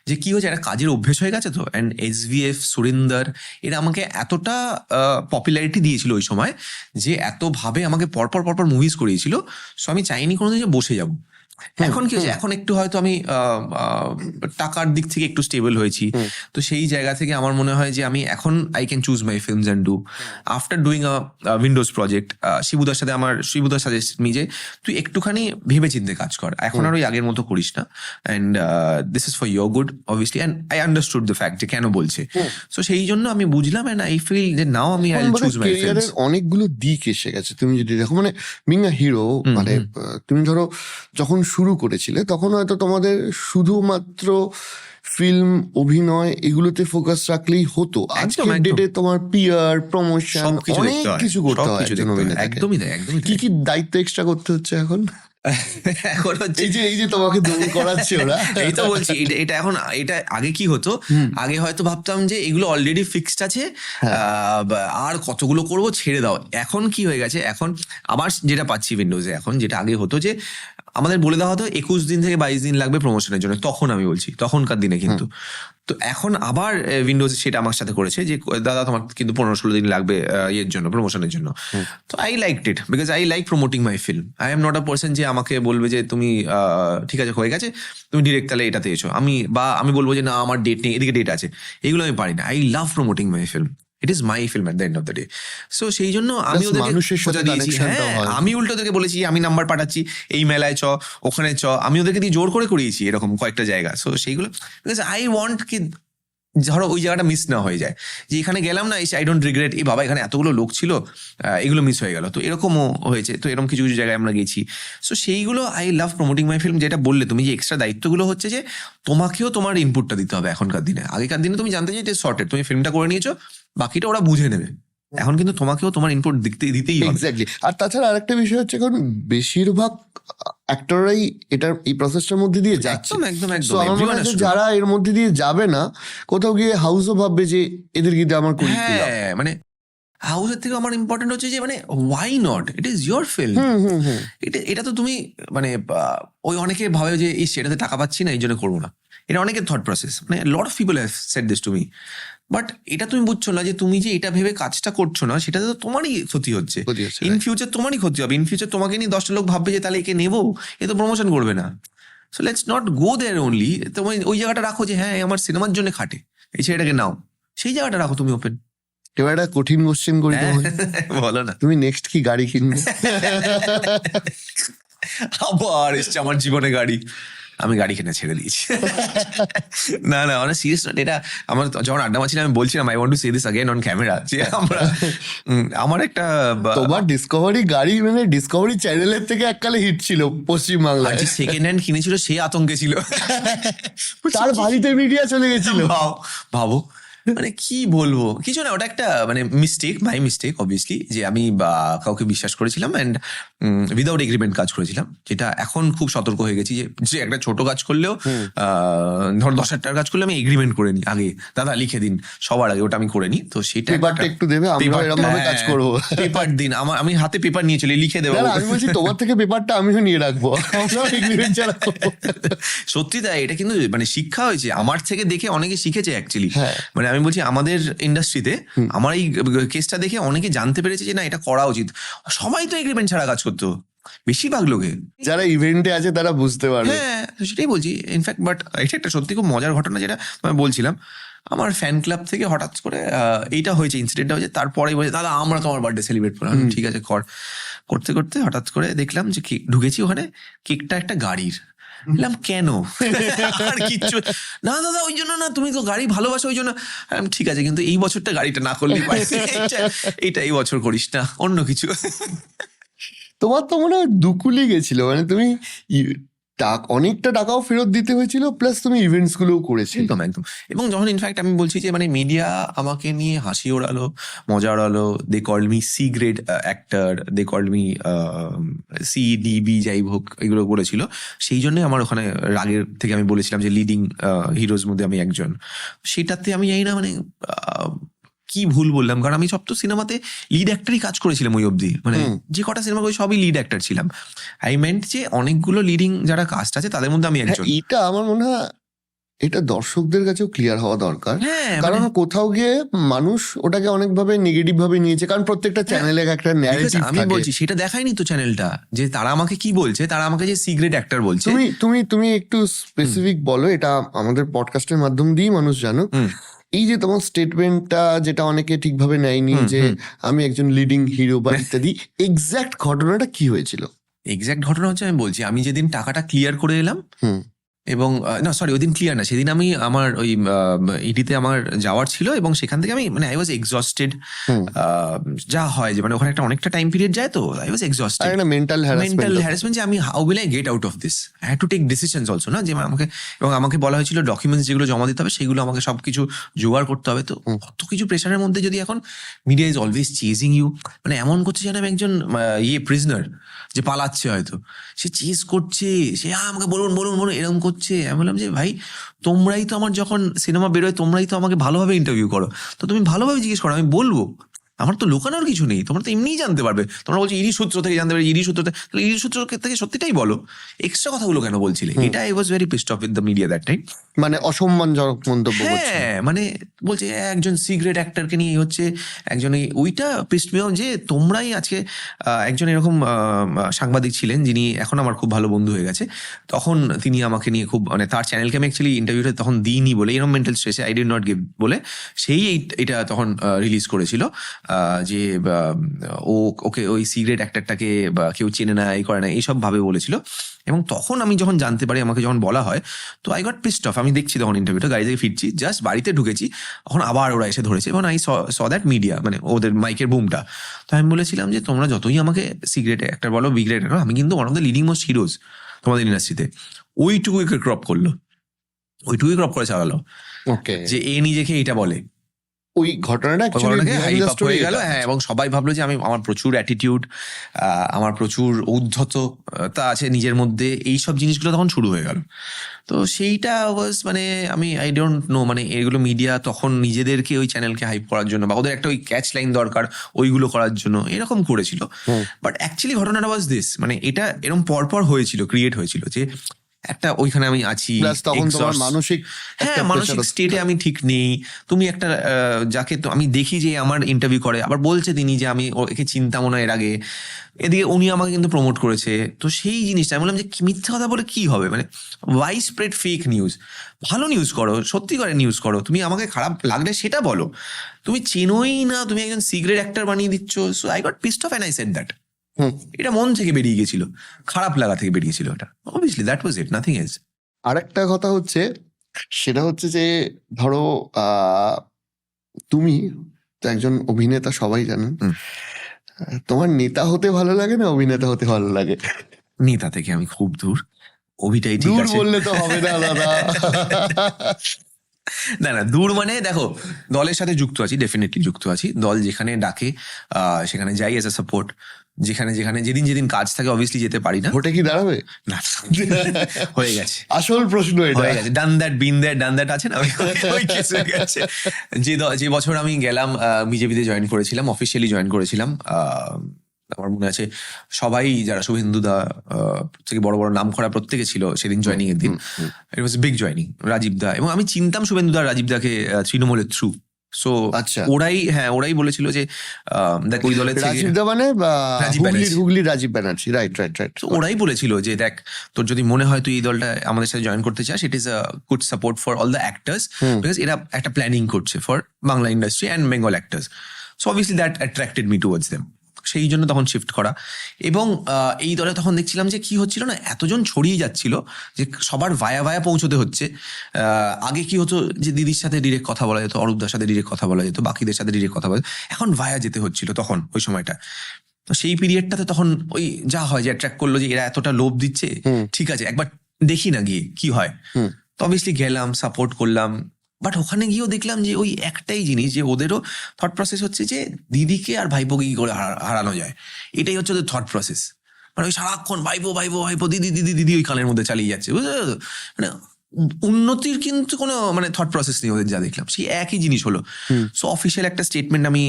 যে কি হয়েছে, একটা কাজের অভ্যেস হয়ে গেছে তো। অ্যান্ড SVF, সুরিন্দর, এরা আমাকে এতটা পপুলারিটি দিয়েছিল ওই সময়, যে এতভাবে আমাকে পরপর মুভিজ করিয়েছিল। সো আমি চাইনি কোনোদিন যে বসে যাবো। এখন কি হয়েছে, এখন একটু হয়তো আমি টাকার দিক থেকে একটু স্টেবল হয়েছি। তো সেই জায়গা থেকে আমার মনে হয় যে আমি এখন I can choose my films and do. After doing a Windows project, শিবুদার সাজেস্ট মি যে তুই একটুখানি ভেবে চিন্তে কাজ কর, এখন আর ওই আগের মতো করিস না। And this is for your good obviously. And I understood the fact যে কেন বলছে। সো সেই জন্য আমি বুঝলাম, অ্যান্ড আই ফিল যে নাও আমি I will choose my films. অনেকগুলো দিক এসে গেছে তুমি যদি দেখো, মানে বিং আ হিরো, মানে তুমি ধরো যখন শুরু করেছিলে তখন হয়তো তোমাদের শুধুমাত্র ফিল্ম, অভিনয় এগুলোতে ফোকাস রাখলেই হতো। আজকের ডেটে তোমার পিআর, প্রমোশন, অনেক কিছু করতে হয়। একদমই কি কি দায়িত্ব এক্সট্রা করতে হচ্ছে এখন? এখন এই যে তোমাকে দৌড় করাচ্ছে ওরা, এই তো বলছি। এটা এখন, এটা আগে কি হতো, আগে হয়তো ভাবতাম যে এগুলো অলরেডি ফিক্সড আছে, আর কতগুলো করবো, ছেড়ে দাও। এখন কি হয়ে গেছে, এখন আবার যেটা পাচ্ছি উইন্ডোজে, এখন যেটা আগে হতো যে আমাদের বলে দেওয়া হতো 21 দিন থেকে 22 দিন লাগবে প্রমোশনের জন্য। তখন আমি বলছি তখনকার দিনে, কিন্তু তো এখন আবার উইন্ডোজ সেটা আমার সাথে করেছে যে দাদা তোমার কিন্তু 15-16 দিন লাগবে ইয়ের জন্য, প্রমোশনের জন্য। তো I liked it because I like promoting my film. I am not a person যে আমাকে বলবে যে তুমি ঠিক আছে হয়ে গেছে, তুমি ডিরেক্ট তাহলে এটাতে এসো। আমি বলবো যে না আমার ডেট নেই, এদিকে ডেট আছে, এগুলো আমি পারি না। I love promoting my film, it is my film at the end of the day. So সেই জন্য আমি ওদেরকে খোঁজা দিয়েছি। হ্যাঁ, আমি উল্টো ওদেরকে বলেছি আমি নাম্বার পাঠাচ্ছি, এই মেলায় চ, ওখানে চ। আমি ওদেরকে দিয়ে জোর করে করিয়েছি এরকম কয়েকটা জায়গা। সো সেইগুলো বিকজ আই ওয়ান্ট কি ধরো ওই জায়গাটা মিস না হয়ে যায়, যে এখানে গেলাম না, এসে আই ডোন্ট রিগ্রেট এই বাবা এখানে এতগুলো লোক ছিল, এগুলো মিস হয়ে গেল। তো এরকমও হয়েছে। তো এরকম কিছু জায়গায় আমরা গেছি। সো সেইগুলো I love promoting my film. যেটা বললে তুমি যে এক্সট্রা দায়িত্বগুলো হচ্ছে যে তোমাকেও তোমার ইনপুটটা দিতে হবে এখনকার দিনে। আগেকার দিনে তুমি জানতে যে এটা সর্টেড, তুমি ফিল্মটা করে নিয়েছো, বাকিটা ওরা বুঝে নেবে। এখন কিন্তু তোমাকেও তোমার ইনপুট দিতেই হবে। এক্স্যাক্টলি। আর তাছাড়া আরেকটা বিষয় হচ্ছে, কারণ বেশিরভাগ অ্যাক্টররাই এটার এই প্রসেসটার মধ্যে দিয়ে যাচ্ছে। যারা এর মধ্যে দিয়ে যাবে না, কোথাও গিয়ে হাউসও ভাববে যে এদের কিন্তু আমার মানে হাউসের থেকে আমার ইম্পর্টেন্ট হচ্ছে যে মানে why not, it is your film. এটা তো তুমি মানে ওই অনেকে ভাবে যে এই সেটাতে টাকা পাচ্ছি না এই জন্য করবো না, এটা অনেকের থট প্রসেস, মানে লট of people have said this to me. But এটা তুমি বুঝছো না যে তুমি যে এটা ভেবে কাজটা করছো না সেটাতে তো তোমারই ক্ষতি হচ্ছে, ইন ফিউচার তোমারই ক্ষতি হবে, ইন ফিউচার তোমাকে নিয়ে 10টা লোক ভাববে যে তাহলে একে নেবো, এ তো প্রমোশন করবে না। So let's not go there only. তুমি ওই জায়গাটা রাখো যে হ্যাঁ আমার সিনেমার জন্য খাটে, এই ছেলেটাকে নাও, সেই জায়গাটা রাখো তুমি ওপেন। এবার একটা কঠিন কোশ্চেন করি তোমাকে, বলো না। তুমি নেক্সট কি গাড়ি কিনবে? আবার এসছে আমার জীবনে গাড়ি, আমি গাড়ি কিনে ছেড়ে দিয়েছি। না না মানে সিরিয়াস নট, এটা আমার যখন আড্ডা মারছিলাম আমি বলছিলাম I want to say this again on camera, যে আমরা আমার একটা তোমার ডিসকভারি গাড়ি মানে ডিসকভারি চ্যানেলের থেকে এককালে হিট ছিল পশ্চিমবাংলায়, যে সেকেন্ড হ্যান্ড কিনেছিল সে আতঙ্কে ছিল, তার বাড়িতে মিডিয়া চলে গেছিল। ভাবো মানে কি বলবো, কিছু না, ওটা একটা মানে মিস্টেক, মাই মিস্টেক অবভিয়াসলি, যে আমি কাউকে বিশ্বাস করেছিলাম অ্যান্ড উইদাউট এগ্রিমেন্ট কাজ করেছিলাম, যেটা এখন খুব সতর্ক হয়ে গেছি যে একটা ছোট কাজ করলেও ধর 10,000 টাকার কাজ করলে আমি এগ্রিমেন্ট করে নিই আগে, দাদা লিখে দিন সবার আগে, ওটা আমি করে নিই। তো সেটা পেপারটা একটু দেবে, আমরা এরকম ভাবে কাজ করবো, পেপার দিন, আমি হাতে পেপার নিয়ে চলি, লিখে দেবো। আমি বলছি তোমার থেকে পেপারটা আমিও নিয়ে রাখবো, আমরাও এগ্রিমেন্ট ছাড়া করবো। সত্যি তাই, এটা কিন্তু মানে শিক্ষা হয়েছে আমার থেকে, দেখে অনেকে শিখেছে অ্যাকচুয়ালি। হ্যাঁ। মানে আমি বলছি আমাদের ইন্ডাস্ট্রিতে আমার এই কেসটা দেখে অনেকে জানতে পেরেছে যে না এটা করা উচিত। সবাই তো এগ্রিমেন্ট ছাড়া কাজ করতো, বেশিরভাগ লোকে যারা ইভেন্টে আছে তারা বুঝতে পারবে। হ্যাঁ সেটাই বলছি ইনফ্যাক্ট। বাট এটা একটা সত্যি খুব মজার ঘটনা, যেটা আমি বলছিলাম, আমার ফ্যান ক্লাব থেকে হঠাৎ করে এইটা হয়েছে, ইনসিডেন্টটা হয়েছে, তারপরে বলছে দাদা আমরা তোমার বার্থডে সেলিব্রেট করলাম, ঠিক আছে কর। করতে করতে হঠাৎ করে দেখলাম যে ঢুকেছি ওখানে, কেকটা একটা গাড়ির। বললাম কেন? আর কিচ্ছু না দাদা ওই জন্য না, তুমি তো গাড়ি ভালোবাসো ওই জন্য। ঠিক আছে কিন্তু এই বছরটা গাড়িটা না করলেই পারে, এইটা এই বছর করিস না, অন্য কিছু। তোমার তো মনে হয় দুকুলি গেছিল, মানে তুমি অনেকটা টাকাও ফেরত দিতে হয়েছিল, প্লাস তুমি ইভেন্টস গুলোও করেছিলে। একদম একদম। এবং যখন ইনফ্যাক্ট আমি বলছি যে মানে মিডিয়া আমাকে নিয়ে হাসি ওড়ালো, মজা ওড়ালো, they called me C grade actor, they called me CDB, যাই হোক এগুলো বলেছিল, সেই জন্যই আমার ওখানে রাগের থেকে আমি বলেছিলাম যে লিডিং হিরোজ মধ্যে আমি একজন। সেটাতে আমি জানি না মানে কি ভুল বললাম, কারণ আমি সব তো সিনেমাতে লিড অ্যাক্টরই কাজ করেছিলাম ওই অবধি, মানে যে কটা সিনেমা ওই সবই লিড অ্যাক্টর ছিলাম। আই মেন্ট যে অনেকগুলো লিডিং যারা কাস্ট আছে তাদের মধ্যে আমি একজন। এটা আমার মনে হয় এটা দর্শকদের কাছেও ক্লিয়ার হওয়া দরকার, হ্যাঁ কারণ কোথাও গিয়ে মানুষ ওটাকে অনেকভাবে নেগেটিভ ভাবে নিয়েছে, কারণ প্রত্যেকটা চ্যানেলে একটা ন্যারেটিভ আমি থাকে। বলছি সেটা দেখায়নি তো চ্যানেলটা, যে তারা আমাকে কি বলছে, তারা আমাকে যে সিগ্রেট অ্যাক্টর বলছে। তুমি একটু স্পেসিফিক বলো, এটা আমাদের পডকাস্টের মাধ্যম দিয়েই মানুষ জানুক। এই যে তোমার স্টেটমেন্টটা, যেটা অনেকে ঠিকভাবে নেয়নি, যে আমি একজন লিডিং হিরো বা ইত্যাদি, এক্সাক্ট ঘটনাটা কি হয়েছিল? এক্সাক্ট ঘটনা হচ্ছে আমি বলছি, আমি যেদিন টাকাটা ক্লিয়ার করে এলাম, এবং না সরি ওই দিন ক্লিয়ার না, সেদিন আমি আমার ওই ইডিতে আমার যাওয়ার ছিল, এবং সেখান থেকে আমি মানে আই ওয়াজ এক্সস্টেড, যা হয় যে মানে ওখানে একটা অনেকটা টাইম পিরিয়ড যায়, তো I was exhausted, mental harassment, যে আমি how will I get out of this, I had to take decisions also না, যে আমাকে, এবং আমাকে বলা হয়েছিল ডকুমেন্টস যেগুলো জমা দিতে হবে সেগুলো আমাকে সবকিছু জোগাড় করতে হবে। তো কত কিছু প্রেশারের মধ্যে যদি এখন media is always chasing you, মানে এমন করছে যেন আমি একজন প্রিজনার যে পালাচ্ছে, হয়তো সে চেজ করছে, সে আমাকে বলুন বলুন বলুন এরকম করছে। আমি বললাম যে ভাই তোমরাই তো আমার যখন সিনেমা বেরোয় তোমরাই তো আমাকে ভালোভাবে ইন্টারভিউ করো, তো তুমি ভালোভাবে জিজ্ঞেস করো, আমি বলবো, আমার তো লুকানোর কিছু নেই, তোমরা তো এমনিই জানতে পারবে। তোমরা বলছো ইডি সূত্র থেকে জানতে পারবে, ইডি সূত্র থেকে, তাহলে ইডি সূত্র থেকে সত্যিটাই বলো, এক্সট্রা কথাগুলো কেন বলছিলে? এটা I was very pissed of with the media that time. মানে অসম্মানজনক মন্তব্য করছে। হ্যাঁ মানে বলছে একজন সিগ্রেট অ্যাক্টরকে নিয়ে হচ্ছে একজন, ওইটা পিসড মি অফ, যে তোমরাই আজকে একজন এরকম সাংবাদিক ছিলেন যিনি এখন আমার খুব ভালো বন্ধু হয়ে গেছে, তখন তিনি আমাকে নিয়ে খুব মানে তার চ্যানেলকে আমি অ্যাকচুয়ালি ইন্টারভিউটা তখন দিইনি বলে, এরকম মেন্টাল স্ট্রেসে আই ডিড নট গিভ বলে, সেই এটা তখন রিলিজ করেছিল, যে ওকে ওই সিগ্রেট অ্যাক্টরটাকে কেউ চেনে না, এই করে না, এইসব ভাবে বলেছিল। এবং তখন আমি যখন জানতে পারি, আমাকে যখন বলা হয়, তো আই গট পিসড অফ। আমি দেখছি তখন ইন্টারভিউটা, গাড়ি থেকে ফিরছি, জাস্ট বাড়িতে ঢুকেছি, তখন আবার ওরা এসে ধরেছে, এবং আই স দ্যাট মিডিয়া, মানে ওদের মাইকের বুমটা। তো আমি বলেছিলাম যে তোমরা যতই আমাকে সিগ্রেট অ্যাক্টর বলো, বিগ্রেট অ্যাক্টর, আমি কিন্তু one of the leading most heroes তোমাদের ইন্ডাস্ট্রিতে। ওইটুকুকে ক্রপ করলো, ওইটুকুই ক্রপ করে চালালো, ওকে, যে এ নিজেকে এটা বলে। ওই ঘটনাটা actually ঘটনাকে behind hype the up story হয়ে গেল, এটা। হ্যাঁ, এবং সবাই ভাবলো যে আমার প্রচুর অ্যাটিটিউড, আমার প্রচুর ঔদ্ধত্যতা আছে নিজের মধ্যে, এইসব জিনিসগুলো তখন শুরু হয়ে গেল। তো সেইটা ওয়াজ মানে আই ডোন্ট নো, মানে এগুলো মিডিয়া তখন নিজেদেরকে ওই চ্যানেলকে হাইপ করার জন্য বা ওদের একটা ওই ক্যাচ লাইন দরকার ওইগুলো করার জন্য এরকম করেছিল। বাট অ্যাকচুয়ালি ঘটনাটা ওয়াজ দিস, মানে এটা এরকম পরপর হয়েছিল, ক্রিয়েট হয়েছিল যে একটা ওইখানে আমি আছি, Plus তখন তোমার exhaust, মানসিক হ্যাঁ, একটা মানসিক pressure স্টেটে আমি ঠিক নেই। তুমি একটা যাকে তো আমি দেখি যে আমার ইন্টারভিউ করে, আবার বলছে তিনি যে আমি একে চিন্তাম না এর আগে, এদিকে উনি আমাকে কিন্তু প্রমোট করেছে। তো সেই জিনিসটা আমি বললাম যে মিথ্যা কথা বলে কি হবে, মানে ওয়াই স্প্রেড ফেক নিউজ, ভালো নিউজ করো, সত্যি করে নিউজ করো। তুমি আমাকে খারাপ লাগলে সেটা বলো, তুমি চেনোই না, তুমি একজন সিগারেট অ্যাক্টর বানিয়ে দিচ্ছ। So I got pissed off and I said that. এটা মন থেকে বেরিয়ে গেছিল, খারাপ লাগা থেকে বেরিয়েছিল এটা, obviously that was it, nothing else. আরেকটা কথা হচ্ছে, সেটা হচ্ছে যে ধরো তুমি তো একজন অভিনেতা, সবাই জানেন। তোমার নেতা হতে ভালো লাগে না অভিনেতা হতে ভালো লাগে? নেতা থেকে আমি খুব দূর, অভিটাই ঠিক দূর আছে। বললে তো হবে না দাদা। না না, দূর মানে দেখো, দলের সাথে যুক্ত আছি, ডেফিনেটলি যুক্ত আছি। দল যেখানে ডাকে সেখানে যাই এজ এ সাপোর্ট। যেখানে যেখানে যেদিন কাজ থাকে অবভিয়াসলি যেতে পারি না। ভোটে কি দাঁড়াবে? না, হয়ে গেছে, আসল প্রশ্ন এটা। হয়ে গেছে, done that bin that done that আছে না, ওই কেস হয়ে গেছে। যে বছর আমি গেলাম বিজেপিতে জয়েন করেছিলাম, অফিসিয়ালি জয়েন করেছিলাম, আমার মনে আছে সবাই যারা শুভেন্দুদা থেকে বড় বড় নাম করা প্রত্যেকে ছিল সেদিন জয়নিং এর দিন। ইট ওয়াজ বিগ জয়নিং, রাজীব দা, এবং আমি চিনতাম শুভেন্দুদা রাজীব দাকে তৃণমূলের থ্রু। সো আচ্ছা। ওরাই বলেছিল যে দেখ ওই দলের থেকে রাজীব দা মানে রাজীব ব্যানার্জি। হুগলির Rajib Banerjee, right right right. তো ওরাই বলেছিল যে দেখ, তোর যদি মনে হয় তুই এই দলটা আমাদের সাথে জয়েন করতে চাস, it is a good support for all the actors, because এরা একটা প্ল্যানিং করছে for Bangla industry and Bengal actors. So obviously that attracted me towards them, সেই জন্য তখন শিফট করা। এবং এই দলে তখন দেখছিলাম যে কি হচ্ছিল না, এতজন ছড়িয়ে যাচ্ছিল যে সবার ভায়া ভায়া পৌঁছতে হচ্ছে। আগে কি হতো যে দিদির সাথে ডিরেক্ট কথা বলা যেত, অরূপদার সাথে ডিরেক্ট কথা বলা যেত, বাকিদের সাথে ডিরেক্ট কথা বলা যেত, এখন ভায়া যেতে হচ্ছিল তখন ওই সময়টা। তো সেই পিরিয়ডটাতে তখন ওই যা হয় যে অ্যাট্রাক্ট করলো যে এরা এতটা লোভ দিচ্ছে, ঠিক আছে একবার দেখি না গিয়ে কি হয়। তো অবভিয়াসলি গেলাম, সাপোর্ট করলাম। বাট ওখানে গিয়েও দেখলাম যে ওই একটাই জিনিস, যে ওদেরও থট প্রসেস হচ্ছে যে দিদিকে আর ভাইপোকে কি করে হারানো যায়, এটাই হচ্ছে ওদের থট প্রসেস। মানে ওই সারাক্ষণ ভাইপো ভাইপো ভাইপো দিদি দিদি দিদি ওই কানের মধ্যে চালিয়ে যাচ্ছে, বুঝতে পারছো? মানে উন্নতির কিন্তু কোনো মানে থট প্রসেস নেই ওদের, যা দেখলাম সেই একই জিনিস হলো। সো অফিসিয়াল একটা স্টেটমেন্ট আমি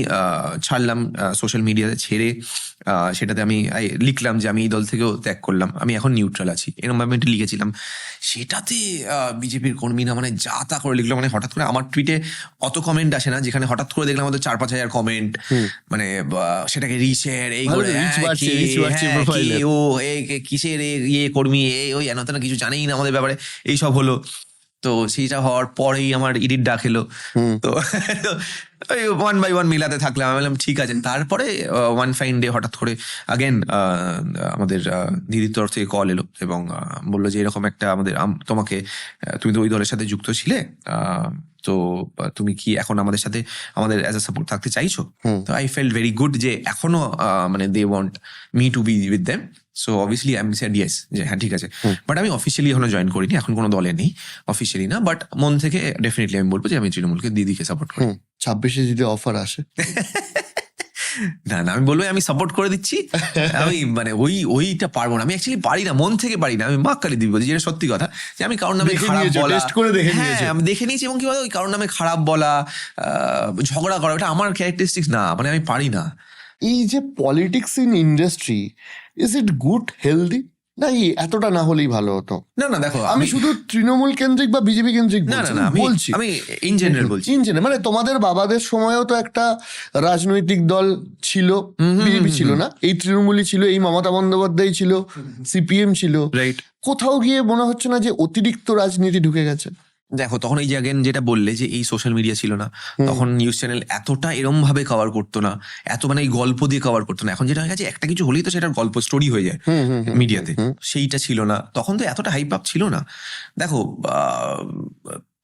ছাড়লাম সোশ্যাল মিডিয়াতে, ছেড়ে সেটাতে আমি লিখলাম যে আমি এই দল থেকেও ত্যাগ করলাম, আমি এখন নিউট্রাল আছি, এরকম ভাবে আমি লিখেছিলাম। সেটাতে বিজেপির কর্মীরা মানে যা তা করে লিখলো, মানে হঠাৎ করে আমার টুইটে অত কমেন্ট আসে না, যেখানে হঠাৎ করে দেখলাম আমাদের 4-5 হাজার কমেন্ট, মানে সেটাকে রিশেয়ার এই করে, ও কিসের ইয়ে কর্মী, ওই এনতনা কিছু জানেই না আমাদের ব্যাপারে, এইসব হলো। তো সেইটা হওয়ার পরেই আমার ইডিট ডাক এলো। তো ওই 1 by 1 মিলাতে থাকলাম, আমি বললাম ঠিক আছে। তারপরে ওয়ান ফাইন ডে হঠাৎ করে আগেন আমাদের দিদির তরফ থেকে কল এলো এবং বললো যে এরকম একটা আমাদের তোমাকে, তুমি তো ওই দলের সাথে যুক্ত ছিলে, তো তুমি কি এখন আমাদের সাথে আমাদের অ্যাজ এ সাপোর্ট থাকতে চাইছো? তো আই ফেল্ট ভেরি গুড যে এখনো মানে they want me to be with them. So obviously আমি সেড ইয়েস, যে হ্যাঁ ঠিক আছে। বাট আমি অফিসিয়ালি এখনো জয়েন করিনি, এখন কোনো দলে নেই, অফিসিয়ালি না। বাট মন থেকে ডেফিনেটলি আমি বলবো যে আমি তৃণমূলকে, দিদিকে সাপোর্ট করি। 26-এ যদি অফার আসে? না না, আমি বলবো আমি সাপোর্ট করে দিচ্ছি। আমি মানে ওইটা পারবো না, আমি অ্যাকচুয়ালি পারি না, মন থেকে পারি না। আমি মা কালী দিবি বলছি, যেটা সত্যি কথা, যে আমি কারোর নামে খারাপ বলা, হ্যাঁ আমি দেখে নিয়েছি, এবং কি বলতো ওই কারোর নামে খারাপ বলা, ঝগড়া করা, ওটা আমার ক্যারেক্টারিস্টিক্স না, মানে আমি পারি না। এই যে politics in industry, is it good, healthy, না এতটা না হলেই ভালো হতো? না না দেখো, আমি শুধু তৃণমূল কেন্দ্রিক বা বিজেপি কেন্দ্রিক না না বলছি, আমি ইন জেনারেল বলছি। ইন জেনারেল মানে তোমাদের বাবাদের সময়ও তো একটা রাজনৈতিক দল ছিল, বিজেপি ছিল না, এই তৃণমূলই ছিল, এই মমতা বন্দ্যোপাধ্যায় ছিল, সিপিএম ছিল, রাইট। কোথাও গিয়ে মনে হচ্ছে না যে অতিরিক্ত রাজনীতি ঢুকে গেছে? দেখো তখন এই যে আগেন যেটা বললে যে এই সোশ্যাল মিডিয়া ছিল না, তখন নিউজ চ্যানেল এতটা এরম ভাবে কভার করতো না, এত মানে এই গল্প দিয়ে কভার করতো না। এখন যেটা হয়ে গেছে, একটা কিছু হলেই তো সেটার গল্প স্টোরি হয়ে যায় মিডিয়াতে, সেইটা ছিল না তখন, তো এতটা হাইপ আপ ছিল না। দেখো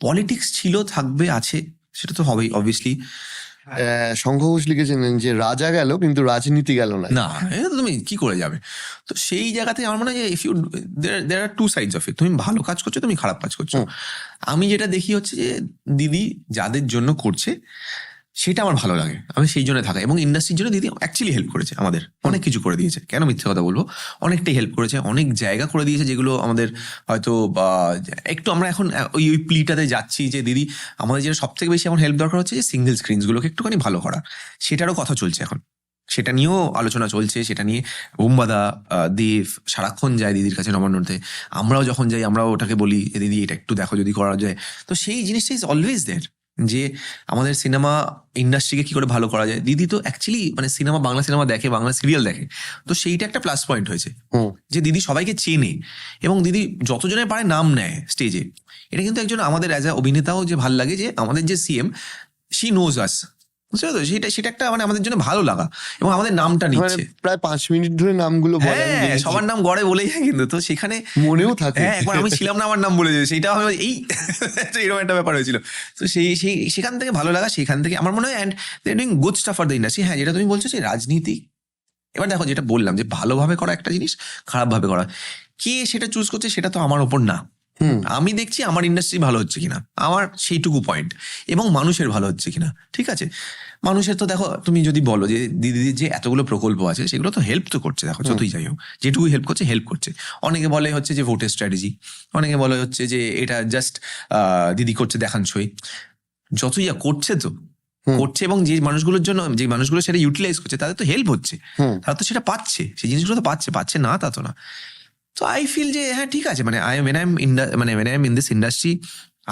পলিটিক্স ছিল, থাকবে, আছে, সেটা তো হবেই অবভিয়াসলি। শঙ্খ ঘোষ লিখেছিলেন যে রাজা গেল কিন্তু রাজনীতি গেল না। না, এটা তুমি কি করে যাবে? তো সেই জায়গাতে আমার মনে হয় if you there are two sides of it, তুমি ভালো কাজ করছো, তুমি খারাপ কাজ করছো। আমি যেটা দেখি হচ্ছে যে দিদি যাদের জন্য করছে সেটা আমার ভালো লাগে, আমি সেই জন্য থাকা। এবং ইন্ডাস্ট্রির জন্য দিদি অ্যাকচুয়ালি হেল্প করেছে, আমাদের অনেক কিছু করে দিয়েছে, কেন মিথ্যে কথা বলবো, অনেকটাই হেল্প করেছে, অনেক জায়গা করে দিয়েছে যেগুলো আমাদের হয়তো একটু আমরা এখন ওই প্লিটাতে যাচ্ছি যে দিদি আমাদের যেটা সব থেকে বেশি এখন হেল্প দরকার হচ্ছে যে সিঙ্গেল স্ক্রিনসগুলোকে একটুখানি ভালো করা, সেটারও কথা চলছে এখন, সেটা নিয়েও আলোচনা চলছে, সেটা নিয়ে বুম্বাদা দেব সারাক্ষণ যায় দিদির কাছে নবান্নতে, আমরাও যখন যাই আমরাও ওটাকে বলি যে দিদি এটা একটু দেখো যদি করা যায়। তো সেই জিনিসটা ইজ অলওয়েজ দেয়ার, যে আমাদের সিনেমা ইন্ডাস্ট্রিকে কি করে ভালো করা যায়। দিদি তো অ্যাকচুয়ালি মানে সিনেমা, বাংলা সিনেমা দেখে, বাংলা সিরিয়াল দেখে, তো সেইটা একটা প্লাস পয়েন্ট হয়েছে যে দিদি সবাইকে চেনে এবং দিদি যতজনের পারে নাম নেয় স্টেজে। এটা কিন্তু একজন আমাদের অ্যাজ এ অভিনেতাও যে ভাল লাগে যে আমাদের যে সিএম শি নোজ আস, বুঝছো তো, সেটা একটা মানে আমাদের জন্য ভালো লাগা এবং আমাদের নামটা নিচ্ছে। প্রায় 5 মিনিট ধরে নামগুলো বলে, আমি হ্যাঁ, দেখেছি। সবার নাম গড়ে বলে যায় কিন্তু, তো সেখানে মনেও থাকে। হ্যাঁ, একবার আমি ছিলাম না, আমার নাম বলে যায়, সেইটা আমি এই এরকম একটা ব্যাপার হয়েছিল। তো সেখান থেকে ভালো লাগা, সেখান থেকে আমার মনে হয় and they doing good stuff for the industry. হ্যাঁ, যেটা তুমি বলছো যে রাজনীতি, এবার দেখো যেটা বললাম যে ভালোভাবে করা একটা জিনিস, খারাপভাবে করা, কে সেটা চুজ করছে সেটা তো আমার ওপর না। আমি দেখছি আমার ইন্ডাস্ট্রি ভালো হচ্ছে কিনা, আমার সেইটুকু পয়েন্ট, এবং মানুষের ভালো হচ্ছে কিনা। ঠিক আছে, মানুষের তো দেখো তুমি যদি বলো যে দিদির যে এতগুলো প্রকল্প আছে সেগুলো তো হেল্প তো করছে, দেখো যতই যাই হোক যেটুকু হেল্প করছে। অনেকে বলে হচ্ছে যে ভোটের স্ট্র্যাটেজি, অনেকে বলে হচ্ছে যে এটা জাস্ট দিদি করছে দেখানসই, যতই যা করছে তো করছে, এবং যে মানুষগুলোর জন্য, যে মানুষগুলো সেটা ইউটিলাইজ করছে তাদের তো হেল্প হচ্ছে, তারা তো সেটা পাচ্ছে, সেই জিনিসগুলো তো পাচ্ছে না তা তো না। তো আই ফিল যে হ্যাঁ ঠিক আছে, মানে when I'm in this industry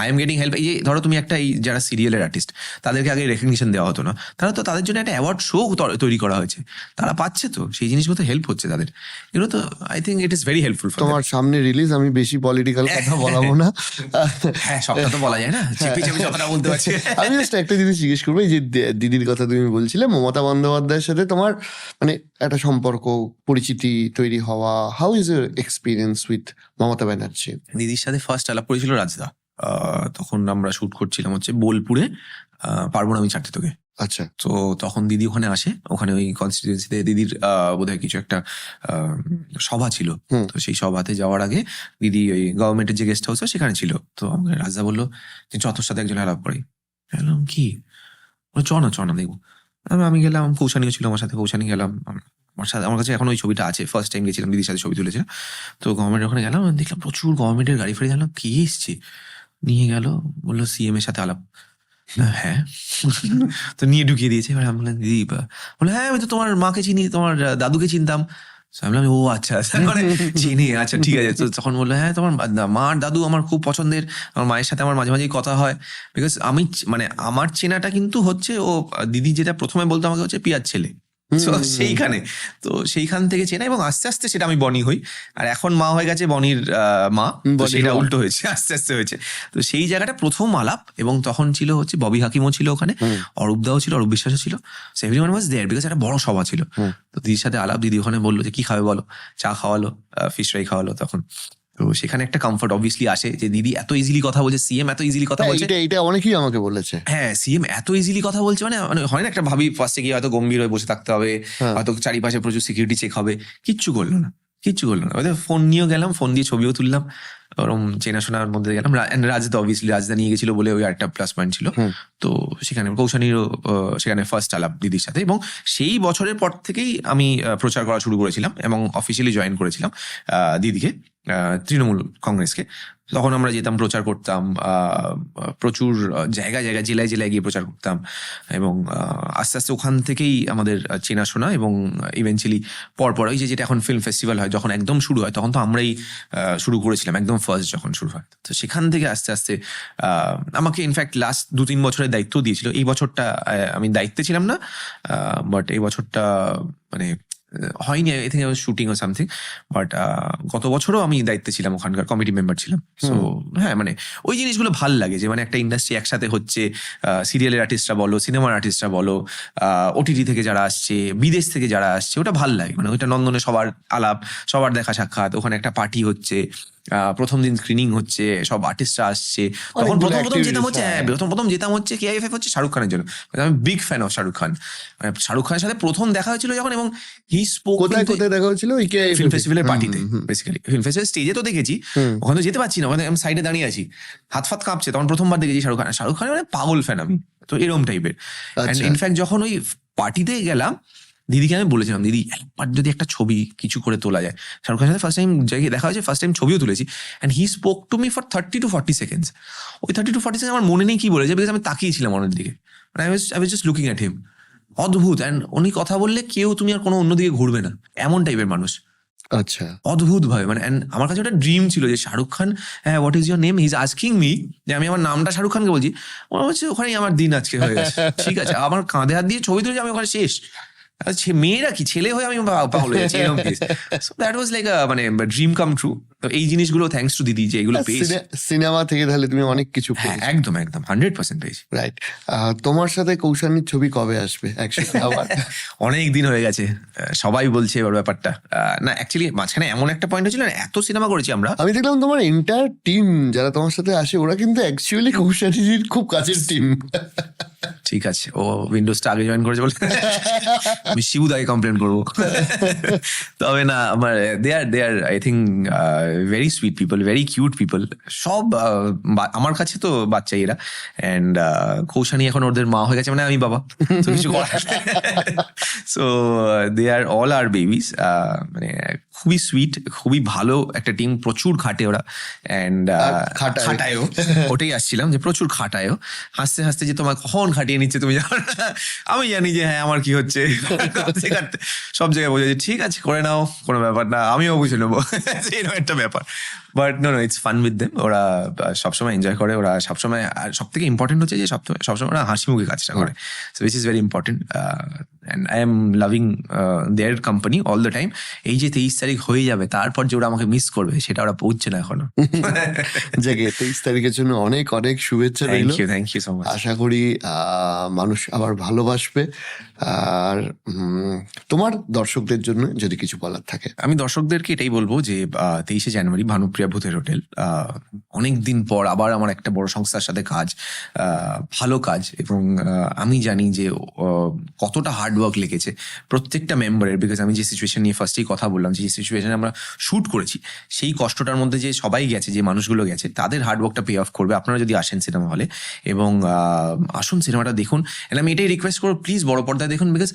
I am getting help. এই যে ধরো তুমি একটা, এই যারা সিরিয়ালের আর্টিস্ট তাদেরকে আগে রেকগনিশন দেওয়া হতো না, তারা তো তাদের জন্য একটা অ্যাওয়ার্ড শো তৈরি করা হয়েছে, তারা পাচ্ছে তো সেই জিনিসগুলো তো হেল্প হচ্ছে তাদের, এগুলো তো I think it is very helpful. তোমার সামনে রিলিজ, আমি বেশি পলিটিক্যাল কথা বলাবো না। হ্যাঁ, সবটা তো বলা যায় না, চেপে যতটা বলতে পারছি। আমি জাস্ট একটা জিনিস জিজ্ঞেস করবো, এই যে দিদির কথা তুমি বলছিলে, মমতা বন্দ্যোপাধ্যায়ের সাথে তোমার মানে একটা সম্পর্ক, পরিচিতি তৈরি হওয়া, how is your experience with Mamata Banerjee? দিদির সাথে ফার্স্ট আলাপ করেছিল রাজদা, তখন আমরা শুট করছিলাম হচ্ছে বোলপুরে, পারবো না আমি ছাড়তে তোকে। আচ্ছা। তো তখন দিদি ওখানে আসে, ওখানে ওই কনস্টিটিউয়েন্সিতে দিদির বোধহয় কিছু একটা সভা ছিল, তো সেই সভাতে যাওয়ার আগে দিদি ওই গভর্নমেন্টের যে গেস্ট হাউস সেখানে ছিল। তো আমাকে রাজদা বললো যে চতর সাথে একজন আলাপ করি, বললাম কি, চ না দেখবো। আমি গেলাম, কৌশানীও ছিল আমার সাথে, কৌশানী গেলাম, আমার কাছে এখন ওই ছবিটা আছে, ফার্স্ট টাইম গেছিলাম দিদির সাথে ছবি তুলেছিলাম। তো গভর্নমেন্টের ওখানে গেলাম, দেখলাম প্রচুর গভর্নমেন্টের গাড়ি ফাড়ি, জানলাম কি এসছে, নিয়ে গেল, বললো সিএম এর সাথে আলাপ। হ্যাঁ, তো নিয়ে ঢুকিয়ে দিয়েছে। এবার আমি বললাম দিদি, বলে হ্যাঁ আমি তো তোমার মাকে চিনি, তোমার দাদুকে চিনতাম। আমি বললাম ও আচ্ছা, মানে চিনি, আচ্ছা ঠিক আছে। তো তখন বললো হ্যাঁ তোমার মা আর দাদু আমার খুব পছন্দের, আমার মায়ের সাথে আমার মাঝে মাঝেই কথা হয়, বিকজ আমি মানে আমার চেনাটা কিন্তু হচ্ছে ও দিদি যেটা প্রথমে বলতো আমাকে হচ্ছে পিয়ার ছেলে, সেইখানে, তো সেইখান থেকে চেনা, এবং আস্তে আস্তে সেটা আমি বনি হই, আর এখন মা হয়ে গেছে বনির মা, তো সেটা উল্টো হয়েছে, আস্তে আস্তে হয়েছে। তো সেই জায়গাটা প্রথম আলাপ, এবং তখন ছিল হচ্ছে ববি হাকিমও ছিল ওখানে, অরূপ দাও ছিল, অরূপ বিশ্বাসও ছিল, so everyone was there, because একটা বড় সভা ছিল। তো দিদির সাথে আলাপ, দিদি ওখানে বললো যে কি খাবে বলো, চা খাওয়ালো, ফিশ ফ্রাই খাওয়ালো তখন। তো সেখানে একটা কমফর্ট অবভিয়াসলি আসে যে দিদি এত ইজিলি কথা বলছে, সিএম এত ইজিলি কথা বলছে। এটা অনেকেই আমাকে বলেছে, হ্যাঁ সিএম এত ইজিলি কথা বলছে, মানে হয় না একটা ভাবি ফার্স্টে গিয়ে হয়তো গম্ভীর হয়ে বসে থাকতে হবে, হয়তো চারিপাশে প্রচুর সিকিউরিটি চেক হবে, কিচ্ছু করলো না। ওদের ফোন নিয়েও গেলাম, ফোন দিয়ে ছবিও তুললাম, ওরকম চেনাশোনার মধ্যে গেলাম। রাজদা অবভিয়াসলি রাজদা নিয়ে গেছিল বলে ওই একটা প্লাস পয়েন্ট ছিল। তো সেখানে কৌশানীরও সেখানে ফার্স্ট আলাপ দিদির সাথে, এবং সেই বছরের পর থেকেই আমি প্রচার করা শুরু করেছিলাম এবং অফিসিয়ালি জয়েন করেছিলাম দিদিকে, তৃণমূল কংগ্রেসকে। তখন আমরা যেতাম, প্রচার করতাম, প্রচুর জায়গায় জেলায় গিয়ে প্রচার করতাম, এবং আস্তে আস্তে ওখান থেকেই আমাদের চেনাশোনা, এবং ইভেন্চুয়ালি পরপর ওই যেটা এখন ফিল্ম ফেস্টিভ্যাল হয় যখন একদম শুরু হয়, তখন তো আমরাই শুরু করেছিলাম একদম ফার্স্ট যখন শুরু হয়। তো সেখান থেকে আস্তে আস্তে আমাকে ইনফ্যাক্ট লাস্ট 2-3 বছরের দায়িত্ব দিয়েছিল। এই বছরটা আমি দায়িত্বে ছিলাম না, বাট এই বছরটা মানে হয়নি, I think shooting or something, but গত বছরও আমি দায়িত্বে ছিলাম, ওখানকার কমিটি মেম্বার ছিলাম। সো হ্যাঁ, মানে ওই জিনিসগুলো ভাল লাগে যে মানে একটা ইন্ডাস্ট্রি একসাথে হচ্ছে, সিরিয়ালের আর্টিস্টরা বলো, সিনেমার আর্টিস্টরা বলো, ওটিটি থেকে যারা আসছে, বিদেশ থেকে যারা আসছে, ওটা ভাল লাগে। মানে ওইটা নন্দনে সবার আলাপ, সবার দেখা সাক্ষাৎ, ওখানে একটা পার্টি হচ্ছে, প্রথম দিন স্ক্রিনিং হচ্ছে, সব আর্টিস্টরা আসছে, তখন অনেকগুলো প্রথম যেতাম activities, হচ্ছে হ্যাঁ। প্রথম যেতাম হচ্ছে KIFF হচ্ছে শাহরুখ খানের জন্য। আমি big fan of Shahrukh Khan. মানে শাহরুখ খানের সাথে প্রথম দেখা হয়েছিল যখন, এবং হি স্পোক কোথায় কোথায় দেখা হচ্ছিল? ফিল্ম ফেস্টিভ্যালের পার্টিতে, বেসিক্যালি ফিল্ম ফেস্টিভ্যাল স্টেজে তো দেখেছি, হুম। ওখানে তো যেতে পারছি না, ওখানে আমি সাইডে দাঁড়িয়ে আছি, হাত ফাত কাঁপছে, তখন প্রথমবার দেখেছি শাহরুখ খানের মানে পাগল ফ্যান আমি, তো এরকম টাইপের। আচ্ছা। ইনফ্যাক্ট যখন ওই পার্টিতে গেলাম, দিদিকে আমি বলেছিলাম, দিদি একবার যদি একটা ছবি কিছু করে তোলা যায়, শাহরুখ খানের সাথে ফার্স্ট টাইম জায়গায় দেখা হয়েছে, ফার্স্ট টাইম ছবিও তুলেছি, and he spoke to me for 30 to 40 seconds। ওই 30 to 40 seconds আমার মনে নেই কি বলেছে, বিকজ আমি তাকিয়েছিলাম ওনার দিকে, মানে I was just looking at him. অদ্ভুত। অ্যান্ড উনি কথা বললে কেউ তুমি আর কোনো অন্যদিকে ঘুরবে না, এমন টাইপের মানুষ, আচ্ছা। অদ্ভুত ভাবে। মানে and আমার কাছে ওটা ড্রিম ছিল যে শাহরুখ খান, হ্যাঁ what is your name, he is asking me, যে আমি আমার নামটা শাহরুখ খানকে বলছি, মনে হচ্ছে ওখানেই আমার দিন আজকে হয়ে গেছে। ঠিক আছে, আমার কাঁধে হাত দিয়ে ছবি তুলেছি, আমি ওখানে শেষ। মেয়েরা কি ছেলে হয়ে আমি পাগল হয়ে যাচ্ছি, এরকম দ্যাট ওয়াজ লাইক মানে ড্রিম কাম ট্রু। এই জিনিসগুলো থ্যাঙ্কস টু দিদি যে এগুলো পেয়েছি। সিনেমা থেকে তাহলে তুমি অনেক কিছু হ্যাঁ, একদম 100% পেয়েছি। রাইট। তোমার সাথে কৌশানীর ছবি কবে আসবে একসাথে আবার? অনেক দিন হয়ে গেছে, সবাই বলছে এবার ব্যাপারটা। না অ্যাকচুয়ালি মাঝখানে এমন একটা পয়েন্ট হয়েছিল, এত সিনেমা করেছি আমরা। আমি দেখলাম তোমার এন্টায়ার টিম যারা তোমার সাথে আসে ওরা কিন্তু অ্যাকচুয়ালি কৌশানীর খুব কাছের টিম। ঠিক আছে, ও উইন্ডোজটা আগে জয়েন করেছে বলে আমি শিবুদাকে কমপ্লেন করবো। তবে না, আমার they are I think very sweet people, very cute people. সব আমার কাছে তো বাচ্চাই এরা। অ্যান্ড কৌশানী এখন ওদের মা হয়ে গেছে, মানে আমি বাবা, তো কিছু করার। So they are all are babies. মানে খুবই সুইট, খুবই ভালো একটা টিম, প্রচুর খাটে ওরা। অ্যান্ড খাটায়ও, ওটাই আসছিলাম যে প্রচুর খাটায়ও, হাসতে হাসতে যে তোমার কখন খাটিয়ে নিচ্ছে তুমি জানো না। আমি জানি যে হ্যাঁ আমার কি হচ্ছে, সব জায়গায় বোঝা যে ঠিক আছে করে নাও, কোনো ব্যাপার না, আমিও বুঝে নেবো, এরকম একটা ব্যাপার। But no it's fun with them. ওরা সবসময় এনজয় করে, ওরা সবসময়, আর সব থেকে ইম্পর্টেন্ট হচ্ছে যে সবসময় ওরা হাসি মুখে কাজটা করে, so which is very important. And I am loving their company all the time. এই যে 23 তারিখ হয়ে যাবে, তারপর যে ওরা আমাকে মিস করবে সেটা ওরা পৌঁছছে না এখনো। জাগে 23 তারিখের জন্য অনেক অনেক শুভেচ্ছা রইল। Thank you so much. আশা করি মানুষ আবার ভালোবাসবে। আর তোমার দর্শকদের জন্য যদি কিছু বলার থাকে। আমি দর্শকদেরকে এটাই বলবো যে 23শে জানুয়ারি ভানুপ্রিয়া ভূতের হোটেল, অনেকদিন পর আবার আমার একটা বড় সংস্থার সাথে কাজ, ভালো কাজ, এবং আমি জানি যে কতটা হার্ডওয়ার্ক লেগেছে প্রত্যেকটা মেম্বারের, বিকজ আমি যে সিচুয়েশন নিয়ে ফার্স্টেই কথা বললাম, যে সিচুয়েশনে আমরা শ্যুট করেছি, সেই কষ্টটার মধ্যে যে সবাই গেছে, যে মানুষগুলো গেছে, তাদের হার্ডওয়ার্কটা পে অফ করবে আপনারা যদি আসেন সিনেমা হলে। এবং আসুন সিনেমাটা দেখুন। এন্ড আমি এটাই রিকোয়েস্ট করবো, প্লিজ বড় পর্দায় দেখুন, বিকজ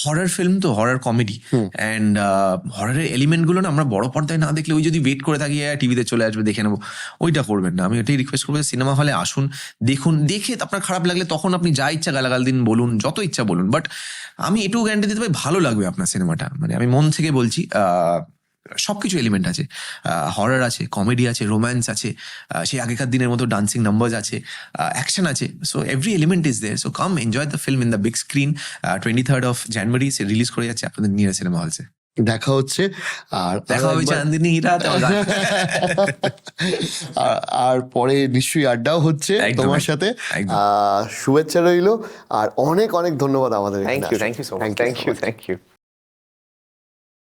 হরার ফিল্ম তো, হরার কমেডি, অ্যান্ড হরারের এলিমেন্টগুলো না আমরা বড় পর্দায় না দেখলে, ওই যদি ওয়েট করে থাকি টিভিতে চলে আসবে দেখে নেবো, ওইটা করবেন না। আমি এটাই রিকোয়েস্ট করবো, সিনেমা হলে আসুন, দেখুন, দেখে আপনার খারাপ লাগলে তখন আপনি যা ইচ্ছা গালাগাল দিন, বলুন, যত ইচ্ছা বলুন, বাট আমি এটুকু গ্যারান্টি দিতে পারি ভালো লাগবে আপনার সিনেমাটা। মানে আমি মন থেকে বলছি, সবকিছু এলিমেন্ট আছে, হরার আছে, কমেডি আছে, রোম্যান্স আছে, সেই আগেকার দিনের মতো ডান্সিং নাম্বারস আছে, অ্যাকশন আছে, so every element is there. So come enjoy the film in the big screen. 23rd of January সে রিলিজ করে যাচ্ছে আপনাদের নিয়ার সিনেমা হলসে। দেখা হচ্ছে, আর দেখা হবে চাঁদিনী রাত। আর পরে নিশ্চয়ই আড্ডাও হচ্ছে তোমার সাথে। শুভেচ্ছা রইলো, আর অনেক অনেক ধন্যবাদ আমাদের। Thank you so much. Thank you.